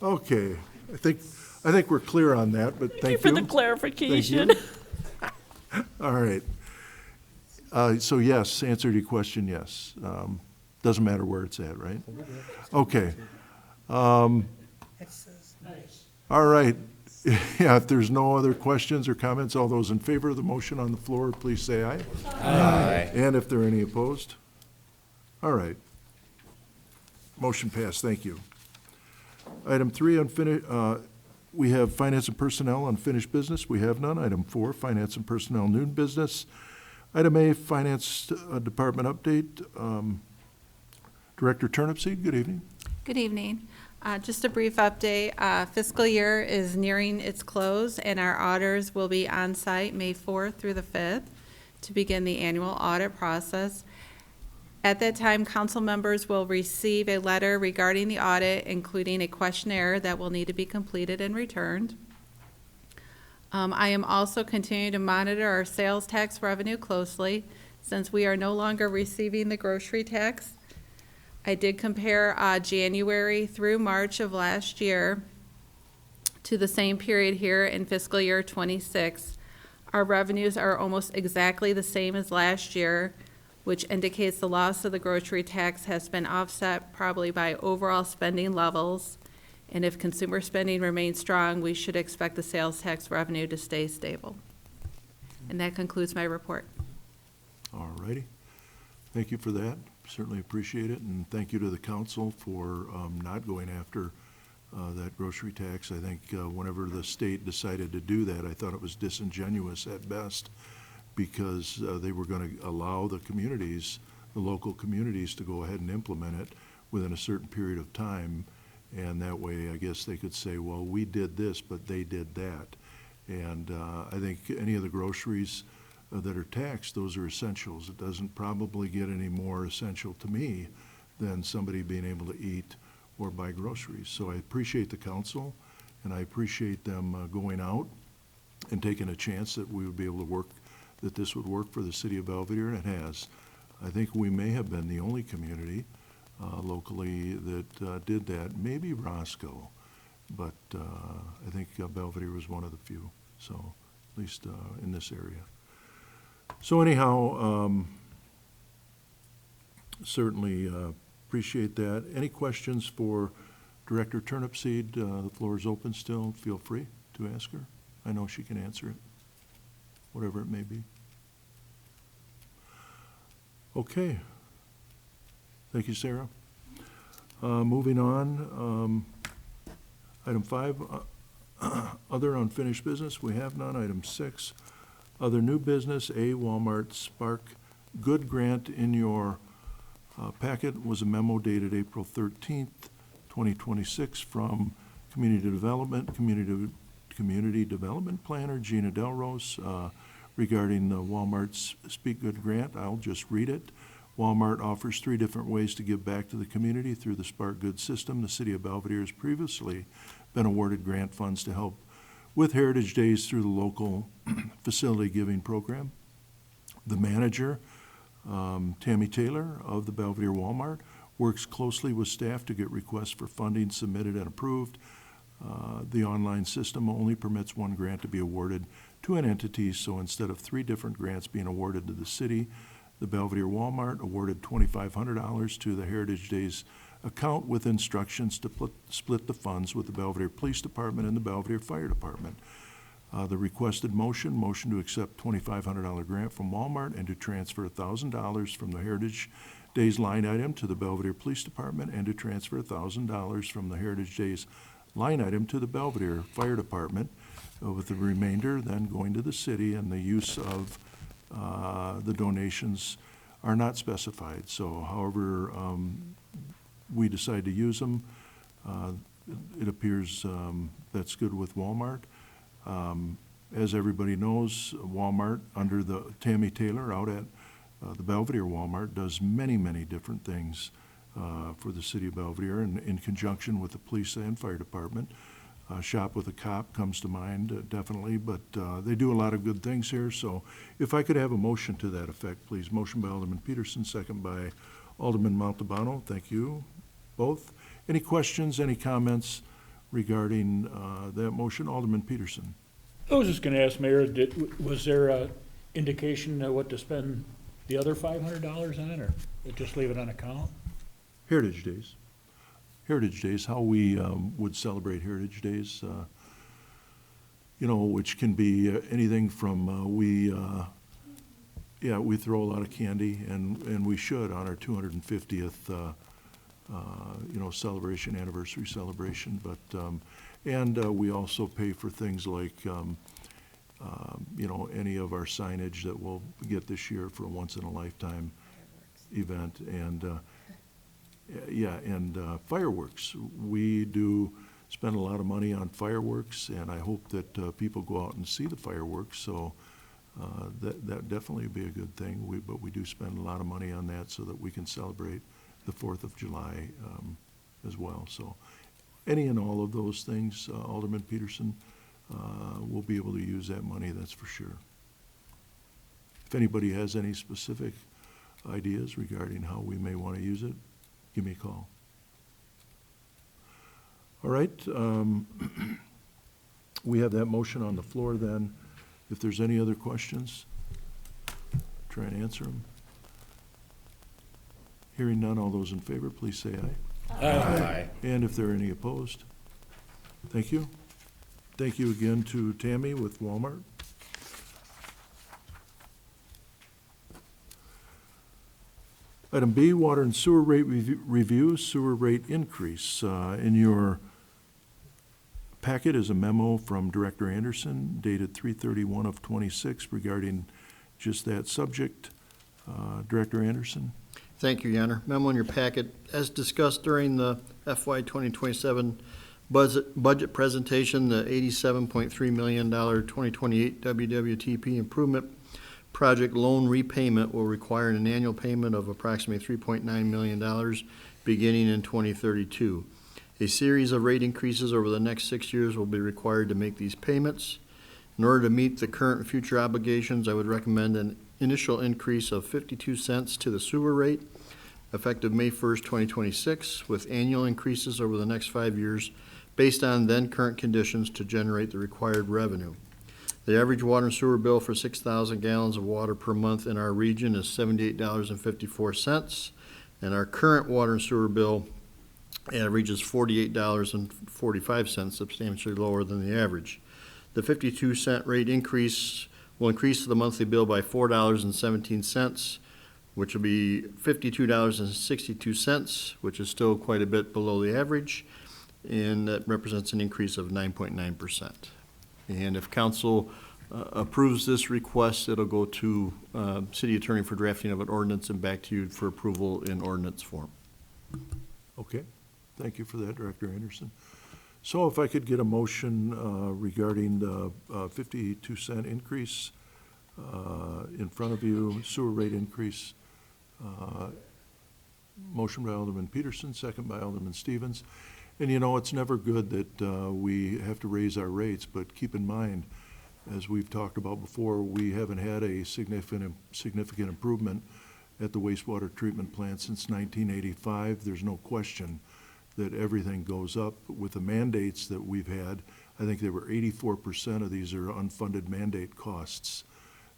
Okay. I think we're clear on that, but thank you. For the clarification. All right. So yes, answer to your question, yes. Doesn't matter where it's at, right? Okay. All right. Yeah, if there's no other questions or comments, all those in favor of the motion on the floor, please say aye. Aye. And if there are any opposed? All right. Motion passed, thank you. Item 3, we have finance and personnel unfinished business. We have none. Item 4, finance and personnel new business. Item A, finance department update. Director Turnipseed, good evening. Good evening. Just a brief update. Fiscal year is nearing its close, and our auditors will be on site May 4th through the 5th to begin the annual audit process. At that time, council members will receive a letter regarding the audit, including a questionnaire that will need to be completed and returned. I am also continuing to monitor our sales tax revenue closely, since we are no longer receiving the grocery tax. I did compare January through March of last year to the same period here in fiscal year 26. Our revenues are almost exactly the same as last year, which indicates the loss of the grocery tax has been offset probably by overall spending levels. And if consumer spending remains strong, we should expect the sales tax revenue to stay stable. And that concludes my report. All righty. Thank you for that. Certainly appreciate it, and thank you to the council for not going after that grocery tax. I think whenever the state decided to do that, I thought it was disingenuous at best, because they were going to allow the communities, the local communities, to go ahead and implement it within a certain period of time. And that way, I guess they could say, well, we did this, but they did that. And I think any of the groceries that are taxed, those are essentials. It doesn't probably get any more essential to me than somebody being able to eat or buy groceries. So I appreciate the council, and I appreciate them going out and taking a chance that we would be able to work, that this would work for the city of Belvedere, and it has. I think we may have been the only community locally that did that, maybe Roscoe, but I think Belvedere was one of the few, so at least in this area. So anyhow, certainly appreciate that. Any questions for Director Turnipseed? The floor is open still. Feel free to ask her. I know she can answer it, whatever it may be. Okay. Thank you, Sarah. Moving on, item 5, other unfinished business. We have none. Item 6, other new business. A, Walmart Spark Good Grant. In your packet was a memo dated April 13th, 2026 from Community Development Planner Gina Delrose regarding the Walmart's Speak Good Grant. I'll just read it. Walmart offers 3 different ways to give back to the community through the Spark Good system. The city of Belvedere has previously been awarded grant funds to help with Heritage Days through the local facility giving program. The manager, Tammy Taylor of the Belvedere Walmart, works closely with staff to get requests for funding submitted and approved. The online system only permits 1 grant to be awarded to an entity, so instead of 3 different grants being awarded to the city, the Belvedere Walmart awarded $2,500 to the Heritage Days account with instructions to split the funds with the Belvedere Police Department and the Belvedere Fire Department. The requested motion to accept $2,500 grant from Walmart and to transfer $1,000 from the Heritage Days line item to the Belvedere Police Department and to transfer $1,000 from the Heritage Days line item to the Belvedere Fire Department, with the remainder then going to the city, and the use of the donations are not specified. So however we decide to use them, it appears that's good with Walmart. As everybody knows, Walmart, under the Tammy Taylor out at the Belvedere Walmart, does many, many different things for the city of Belvedere, and in conjunction with the police and fire department. Shop with a Cop comes to mind, definitely, but they do a lot of good things here. So if I could have a motion to that effect, please. Motion by Alderman Peterson, second by Alderman Montalbano. Thank you both. Any questions, any comments regarding that motion? Alderman Peterson. I was just going to ask, Mayor, was there an indication of what to spend the other $500 on, or just leave it on account? Heritage Days. Heritage Days, how we would celebrate Heritage Days, you know, which can be anything from, we throw a lot of candy, and we should on our 250th, you know, celebration, anniversary celebration, but, and we also pay for things like, you know, any of our signage that we'll get this year for a once-in-a-lifetime event, and, fireworks. We do spend a lot of money on fireworks, and I hope that people go out and see the fireworks, so that definitely would be a good thing. But we do spend a lot of money on that so that we can celebrate the 4th of July as well. So any and all of those things, Alderman Peterson, will be able to use that money, that's for sure. If anybody has any specific ideas regarding how we may want to use it, give me a call. All right, we have that motion on the floor then. If there's any other questions, try and answer them. Hearing none, all those in favor, please say aye. Aye. And if there are any opposed? Thank you. Thank you again to Tammy with Walmart. Item B, water and sewer rate review, sewer rate increase. In your packet is a memo from Director Anderson dated 3/31 of '26 regarding just that subject. Director Anderson? Thank you, Your Honor. Memo in your packet, as discussed during the FY 2027 budget presentation, the $87.3 million 2028 WWTP improvement project loan repayment will require an annual payment of approximately $3.9 million beginning in 2032. A series of rate increases over the next 6 years will be required to make these payments. In order to meet the current and future obligations, I would recommend an initial increase of 52 cents to the sewer rate, effective May 1st, 2026, with annual increases over the next 5 years based on then current conditions to generate the required revenue. The average water and sewer bill for 6,000 gallons of water per month in our region is $78.54, and our current water and sewer bill averages $48.45, substantially lower than the average. The 52-cent rate increase will increase the monthly bill by $4.17, which will be $52.62, which is still quite a bit below the average, and that represents an increase of 9.9%. And if council approves this request, it'll go to city attorney for drafting of an ordinance and back to you for approval in ordinance form. Okay, thank you for that, Director Anderson. So if I could get a motion regarding the 52-cent increase in front of you, sewer rate increase. Motion by Alderman Peterson, second by Alderman Stevens. And you know, it's never good that we have to raise our rates, but keep in mind, as we've talked about before, we haven't had a significant improvement at the wastewater treatment plant since 1985. There's no question that everything goes up. With the mandates that we've had, I think there were 84% of these are unfunded mandate costs.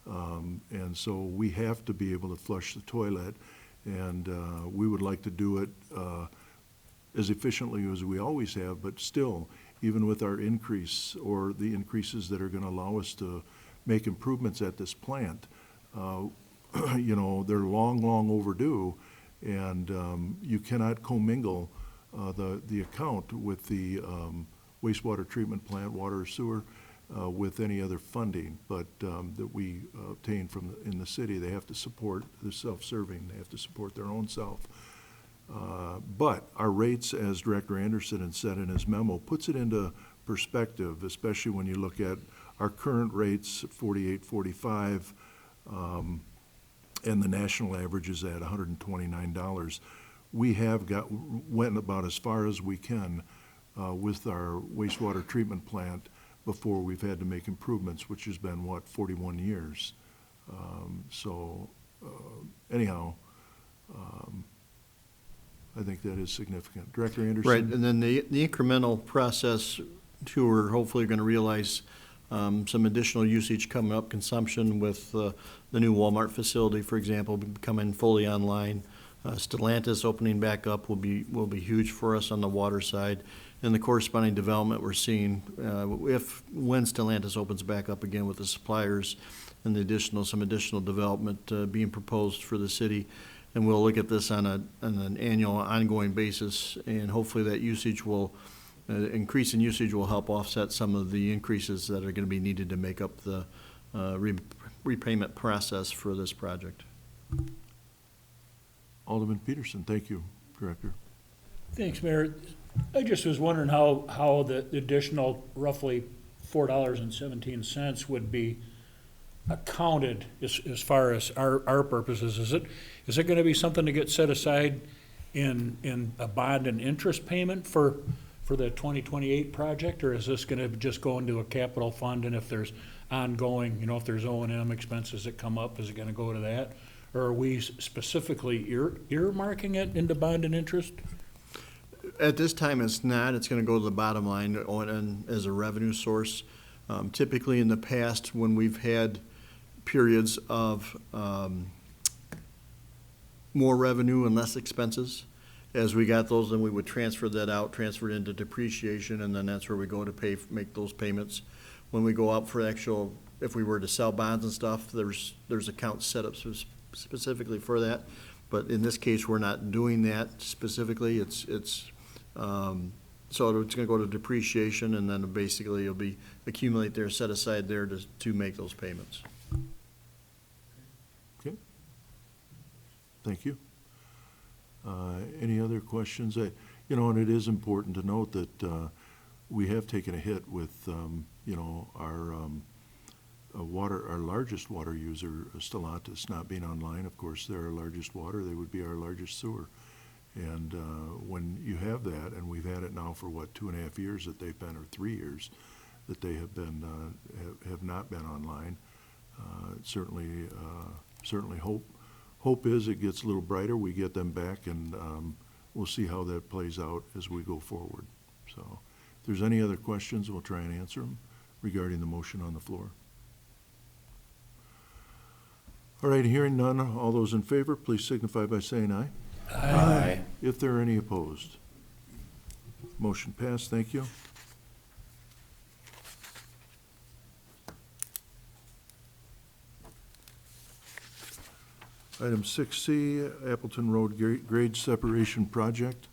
And so we have to be able to flush the toilet, and we would like to do it as efficiently as we always have, but still, even with our increase or the increases that are going to allow us to make improvements at this plant, you know, they're long overdue, and you cannot commingle the account with the wastewater treatment plant, water or sewer, with any other funding, but that we obtain from in the city. They have to support the self-serving. They have to support their own self. But our rates, as Director Anderson had said in his memo, puts it into perspective, especially when you look at our current rates at $48.45, and the national average is at $129. We have went about as far as we can with our wastewater treatment plant before we've had to make improvements, which has been, what, 41 years. Anyhow, I think that is significant. Director Anderson? Right, and then the incremental process too, we're hopefully going to realize some additional usage coming up, consumption with the new Walmart facility, for example, becoming fully online. Stellantis opening back up will be huge for us on the water side, and the corresponding development we're seeing when Stellantis opens back up again with the suppliers and some additional development being proposed for the city. And we'll look at this on an annual, ongoing basis, and hopefully that usage will increase in usage will help offset some of the increases that are going to be needed to make up the repayment process for this project. Alderman Peterson, thank you, Director. Thanks, Mayor. I just was wondering how the additional roughly $4.17 would be accounted as far as our purposes. Is it gonna be something to get set aside in a bond and interest payment for the 2028 project, or is this gonna just go into a capital fund, and if there's ongoing, if there's O&M expenses that come up, is it gonna go to that? Or are we specifically earmarking it into bond and interest? At this time, it's not. It's going to go to the bottom line and as a revenue source. Typically, in the past, when we've had periods of more revenue and less expenses, as we got those, then we would transfer that out, transfer it into depreciation, and then that's where we go to make those payments. When we go out for actual, if we were to sell bonds and stuff, there's accounts set up specifically for that. But in this case, we're not doing that specifically. So it's gonna go to depreciation, and then basically it'll be accumulate there, set aside there to make those payments. Okay. Thank you. Any other questions? And it is important to note that we have taken a hit with, our largest water user, Stellantis, not being online. Of course, they're our largest water. They would be our largest sewer. And when you have that, and we've had it now for 2.5 years that they've been, or 3 years that they have been, have not been online. Certainly hope is it gets a little brighter. We get them back, and we'll see how that plays out as we go forward. So if there's any other questions, we'll try and answer them regarding the motion on the floor. All right, hearing none, all those in favor, please signify by saying aye. Aye. If there are any opposed. Motion passed, thank you. Item 6C, Appleton Road Grade Separation Project,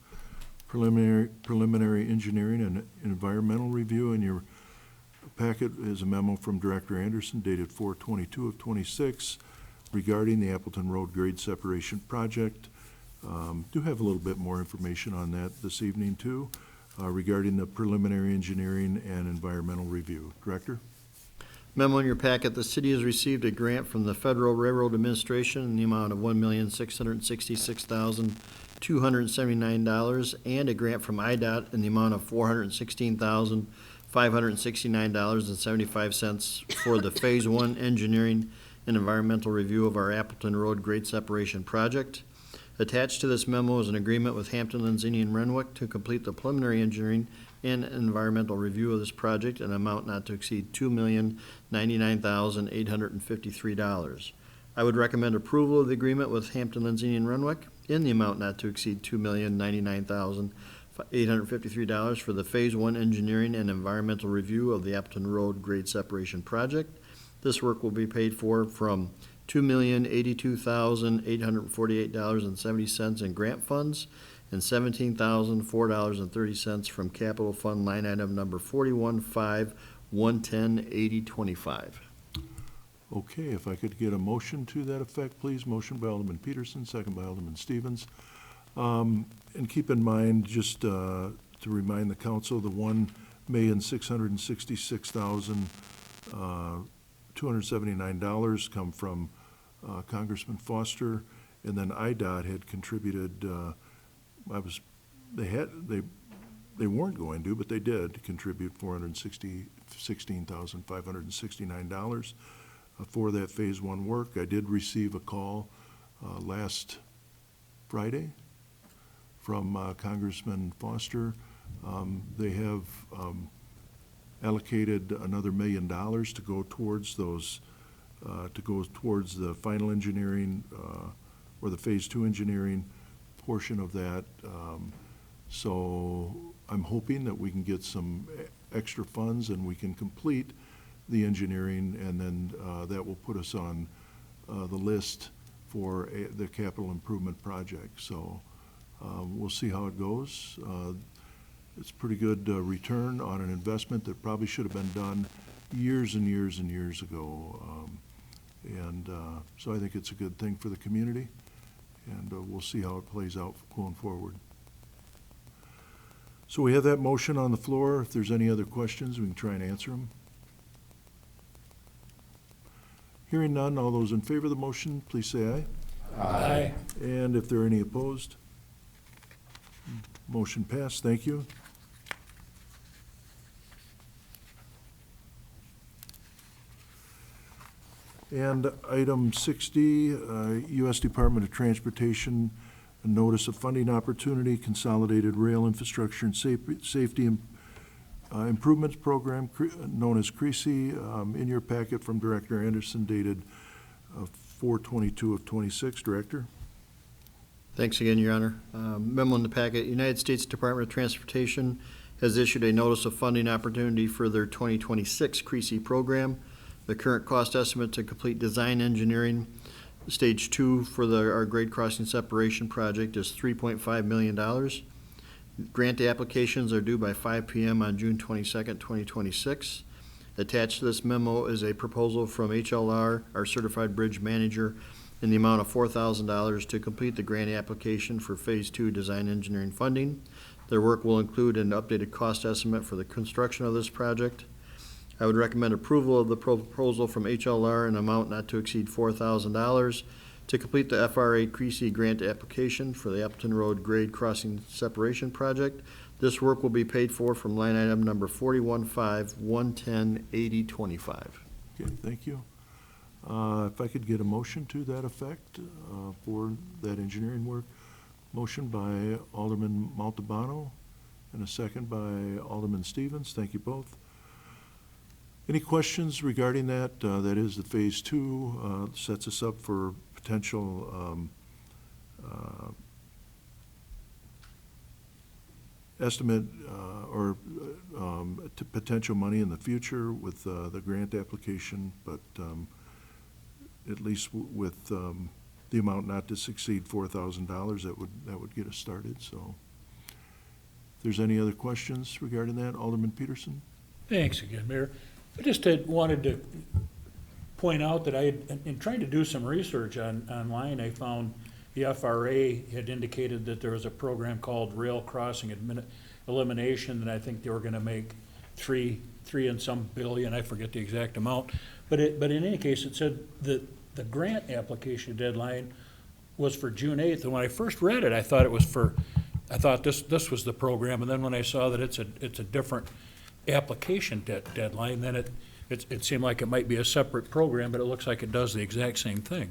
preliminary engineering and environmental review. In your packet is a memo from Director Anderson dated 4/22 of 26 regarding the Appleton Road Grade Separation Project. Do have a little bit more information on that this evening too, regarding the preliminary engineering and environmental review. Director? Memo in your packet, the city has received a grant from the Federal Railroad Administration in the amount of $1,666,279 and a grant from IDOT in the amount of $416,569.75 for the Phase 1 engineering and environmental review of our Appleton Road Grade Separation Project. Attached to this memo is an agreement with Hampton, Lenzini, and Renwick to complete the preliminary engineering and environmental review of this project in an amount not to exceed $2,099,853. I would recommend approval of the agreement with Hampton, Lenzini, and Renwick in the amount not to exceed $2,099,853 for the Phase 1 engineering and environmental review of the Appleton Road Grade Separation Project. This work will be paid for from $2,082,848.70 in grant funds and $17,004.30 from capital fund line item number 4151108025. Okay, if I could get a motion to that effect, please. Motion by Alderman Peterson, second by Alderman Stevens. And keep in mind, just to remind the council, the $1,666,279 come from Congressman Foster, and then IDOT had contributed. They weren't going to, but they did contribute $416,569 for that Phase 1 work. I did receive a call last Friday from Congressman Foster. They have allocated another $1 million to go towards those, to go towards the final engineering, or the Phase 2 engineering portion of that. So I'm hoping that we can get some extra funds and we can complete the engineering, and then that will put us on the list for the capital improvement project. So we'll see how it goes. It's pretty good return on an investment that probably should have been done years and years and years ago. So I think it's a good thing for the community, and we'll see how it plays out going forward. So we have that motion on the floor. If there's any other questions, we can try and answer them. Hearing none, all those in favor of the motion, please say aye. Aye. And if there are any opposed? Motion passed. Thank you. And item 6D, U.S. Department of Transportation, a notice of funding opportunity, Consolidated Rail Infrastructure and Safety Improvements Program, known as CREASY, in your packet from Director Anderson, dated 4/22 of '26. Director? Thanks again, Your Honor. Memo in the packet, United States Department of Transportation has issued a notice of funding opportunity for their 2026 CREASY program. The current cost estimate to complete design engineering, Stage 2 for our grade crossing separation project is $3.5 million. Grant applications are due by 5 p.m. on June 22nd, 2026. Attached to this memo is a proposal from HLR, our certified bridge manager, in the amount of $4,000 to complete the grant application for Phase 2 design engineering funding. Their work will include an updated cost estimate for the construction of this project. I would recommend approval of the proposal from HLR in an amount not to exceed $4,000 to complete the FRA CREASY grant application for the Appleton Road grade crossing separation project. This work will be paid for from line item number 415-110-8025. Okay, thank you. If I could get a motion to that effect for that engineering work. Motion by Alderman Montalbano and a second by Alderman Stevens. Thank you both. Any questions regarding that? That is the Phase 2, sets us up for potential estimate or potential money in the future with the grant application, but at least with the amount not to exceed $4,000, that would get us started. So if there's any other questions regarding that, Alderman Peterson? Thanks again, Mayor. I just wanted to point out that in trying to do some research online, I found the FRA had indicated that there was a program called Rail Crossing Elimination, and I think they were gonna make three and some billion, I forget the exact amount. But in any case, it said that the grant application deadline was for June 8th, and when I first read it, I thought this was the program, and then when I saw that it's a different application deadline, then it seemed like it might be a separate program, but it looks like it does the exact same thing.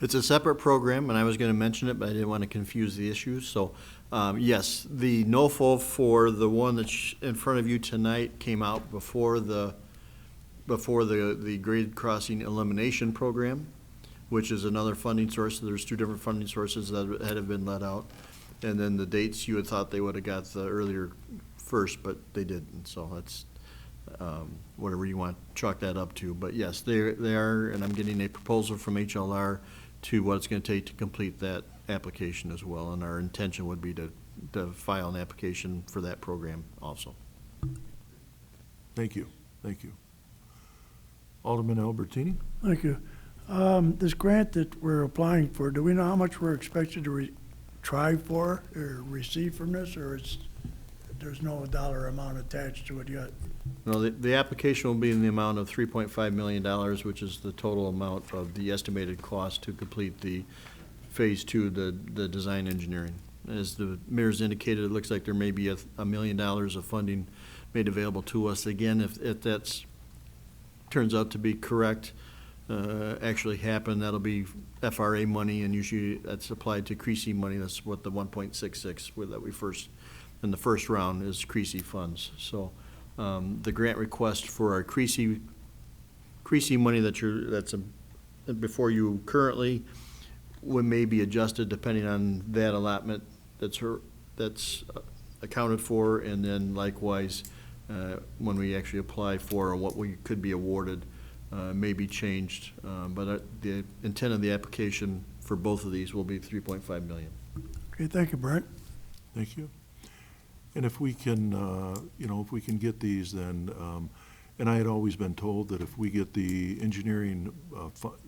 It's a separate program, and I was going to mention it, but I didn't want to confuse the issues. So, yes, the NOFO for the one that's in front of you tonight came out before the grade crossing elimination program, which is another funding source. There's two different funding sources that have been let out. And then the dates, you had thought they would have got the earlier first, but they didn't. So that's whatever you want to chalk that up to. But yes, they are, and I'm getting a proposal from HLR to what it's going to take to complete that application as well. And our intention would be to file an application for that program also. Thank you. Thank you. Alderman Albertini? Thank you. This grant that we're applying for, do we know how much we're expected to try for or receive from this, or there's no dollar amount attached to it yet? No, the application will be in the amount of $3.5 million, which is the total amount of the estimated cost to complete the Phase 2, the design engineering. As the mayor's indicated, it looks like there may be $1 million of funding made available to us. Again, if that's turns out to be correct, actually happen, that'll be FRA money, and usually that's applied to CREASY money. That's what the 1.66 that we first, in the first round, is CREASY funds. So the grant request for our Creasy money that's before you currently may be adjusted depending on that allotment that's accounted for, and then likewise, when we actually apply for what we could be awarded, may be changed. But the intent of the application for both of these will be $3.5 million. Okay, thank you, Brent. Thank you. And if we can, if we can get these, then, and I had always been told that if we get the engineering,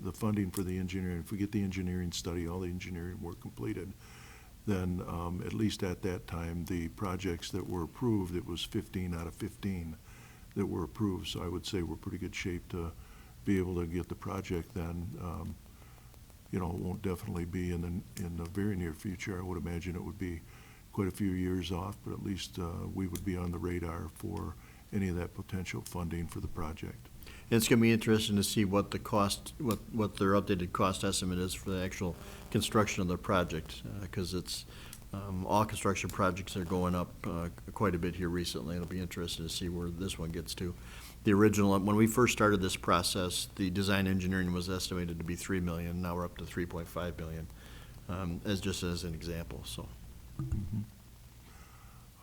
the funding for the engineering, if we get the engineering study, all the engineering work completed, then at least at that time, the projects that were approved, it was 15 out of 15 that were approved. So I would say we're pretty good shape to be able to get the project then. It won't definitely be in the very near future. I would imagine it would be quite a few years off, but at least we would be on the radar for any of that potential funding for the project. And it's gonna be interesting to see what the cost, what their updated cost estimate is for the actual construction of the project, because it's, all construction projects are going up quite a bit here recently. It'll be interesting to see where this one gets to. The original, when we first started this process, the design engineering was estimated to be $3 million. Now we're up to $3.5 million, as an example, so. Mhm.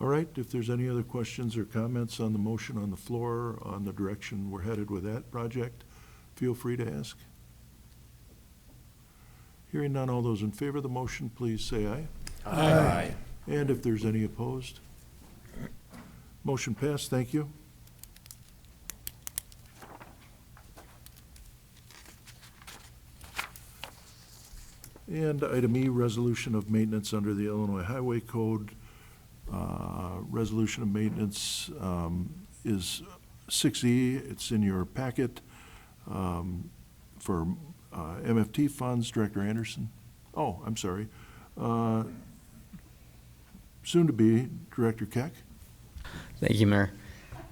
All right, if there's any other questions or comments on the motion on the floor, on the direction we're headed with that project, feel free to ask. Hearing none, all those in favor of the motion, please say aye. Aye. And if there's any opposed? Motion passed, thank you. And item E, resolution of maintenance under the Illinois Highway Code. Resolution of maintenance is 6E. It's in your packet for MFT funds. Director Anderson. Oh, I'm sorry. Soon to be Director Keck. Thank you, Mayor.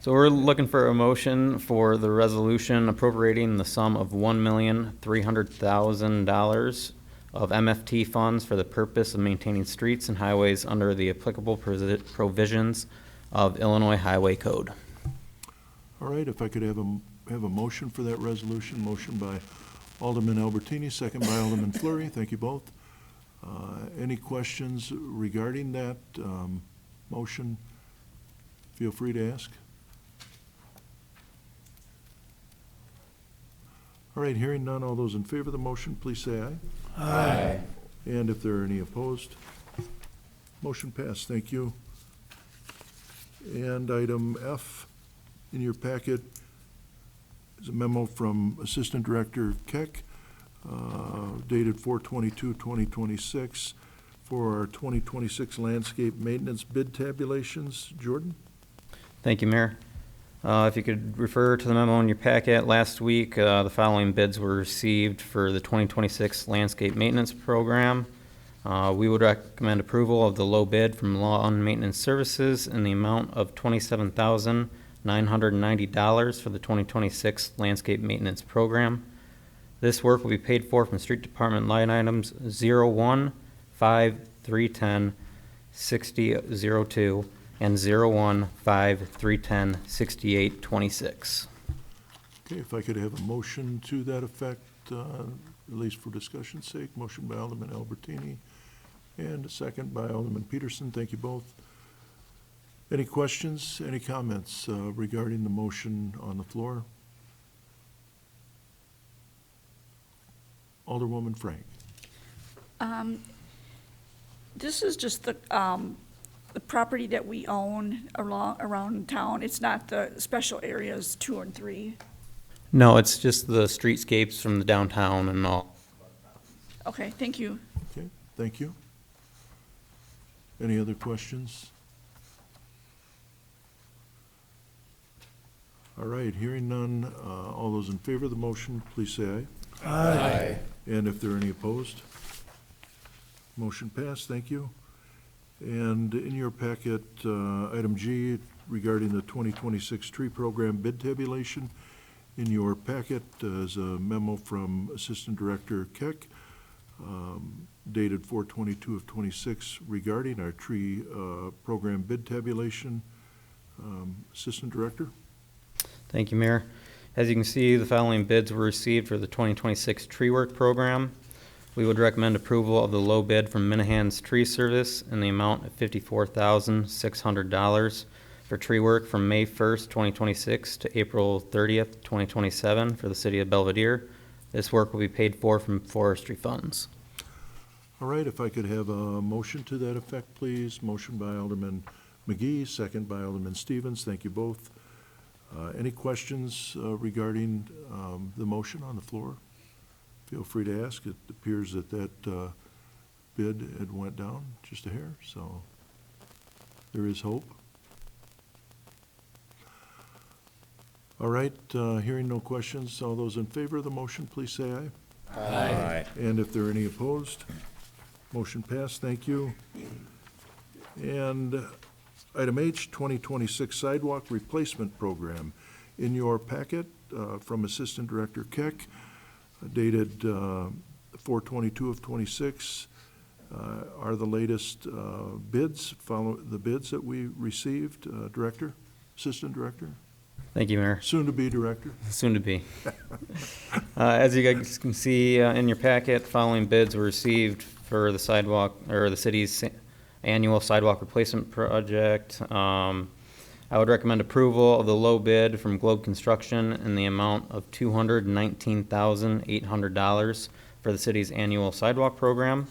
So we're looking for a motion for the resolution appropriating the sum of $1,300,000 of MFT funds for the purpose of maintaining streets and highways under the applicable provisions of Illinois Highway Code. All right, if I could have a motion for that resolution. Motion by Alderman Albertini, second by Alderman Fleury. Thank you both. Any questions regarding that motion? Feel free to ask. All right, hearing none, all those in favor of the motion, please say aye. Aye. And if there are any opposed, motion passed. Thank you. And item F in your packet is a memo from Assistant Director Keck, dated 4/22/2026, for our 2026 landscape maintenance bid tabulations. Jordan? Thank you, Mayor. If you could refer to the memo in your packet, last week, the following bids were received for the 2026 landscape maintenance program. We would recommend approval of the low bid from Lawn Maintenance Services in the amount of $27,990 for the 2026 landscape maintenance program. This work will be paid for from Street Department line items 01, 5, 310, 6002 and 01, 5, 310, 6826. Okay, if I could have a motion to that effect, at least for discussion's sake. Motion by Alderman Albertini and a second by Alderman Peterson. Thank you both. Any questions, any comments regarding the motion on the floor? Alderwoman Frank. This is just the property that we own around town. It's not the special areas 2 and 3. No, it's just the streetscapes from the downtown and all. Okay, thank you. Okay, thank you. Any other questions? All right, hearing none, all those in favor of the motion, please say aye. Aye. And if there are any opposed? Motion passed, thank you. And in your packet, item G regarding the 2026 tree program bid tabulation. In your packet is a memo from Assistant Director Keck, dated 4/22/26 regarding our tree program bid tabulation. Assistant Director? Thank you, Mayor. As you can see, the following bids were received for the 2026 tree work program. We would recommend approval of the low bid from Minahan's Tree Service in the amount of $54,600 for tree work from May 1st, 2026 to April 30th, 2027 for the city of Belvedere. This work will be paid for from forestry funds. All right, if I could have a motion to that effect, please. Motion by Alderman McGee, second by Alderman Stevens. Thank you both. Any questions regarding the motion on the floor? Feel free to ask. It appears that bid had went down just a hair, so there is hope. All right, hearing no questions, all those in favor of the motion, please say aye. Aye. And if there are any opposed, motion passed. Thank you. And item H, 2026 Sidewalk Replacement Program. In your packet from Assistant Director Keck, dated 4/22 of '26, are the latest bids, follow the bids that we received. Director, Assistant Director? Thank you, Mayor. Soon to be Director. Soon to be. As you guys can see in your packet, following bids were received for the sidewalk, or the city's annual sidewalk replacement project. I would recommend approval of the low bid from Globe Construction in the amount of $219,800 for the city's annual sidewalk program.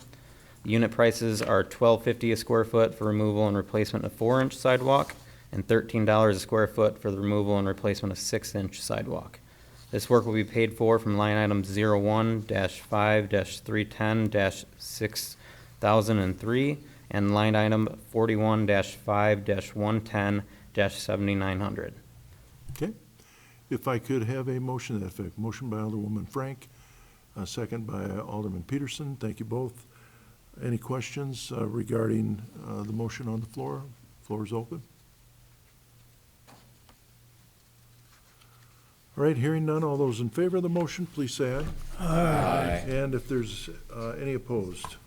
Unit prices are $12.50 a square foot for removal and replacement of 4-inch sidewalk, and $13 a square foot for the removal and replacement of 6-inch sidewalk. This work will be paid for from line item 01-5-310-6003 and line item 41-5-110-7900. Okay. If I could have a motion to that effect. Motion by Alderwoman Frank, second by Alderman Peterson. Thank you both. Any questions regarding the motion on the floor? Floor is open. All right, hearing none, all those in favor of the motion, please say aye. Aye. And if there's any opposed?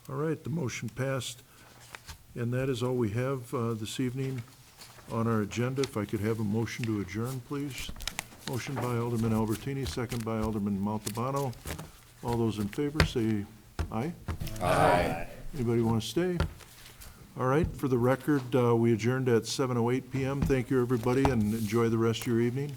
All right, the motion passed, and that is all we have this evening on our agenda. If I could have a motion to adjourn, please. Motion by Alderman Albertini, second by Alderman Montalbano. All those in favor, say aye. Aye. Anybody want to stay? All right, for the record, we adjourned at 7:08 PM. Thank you, everybody, and enjoy the rest of your evening.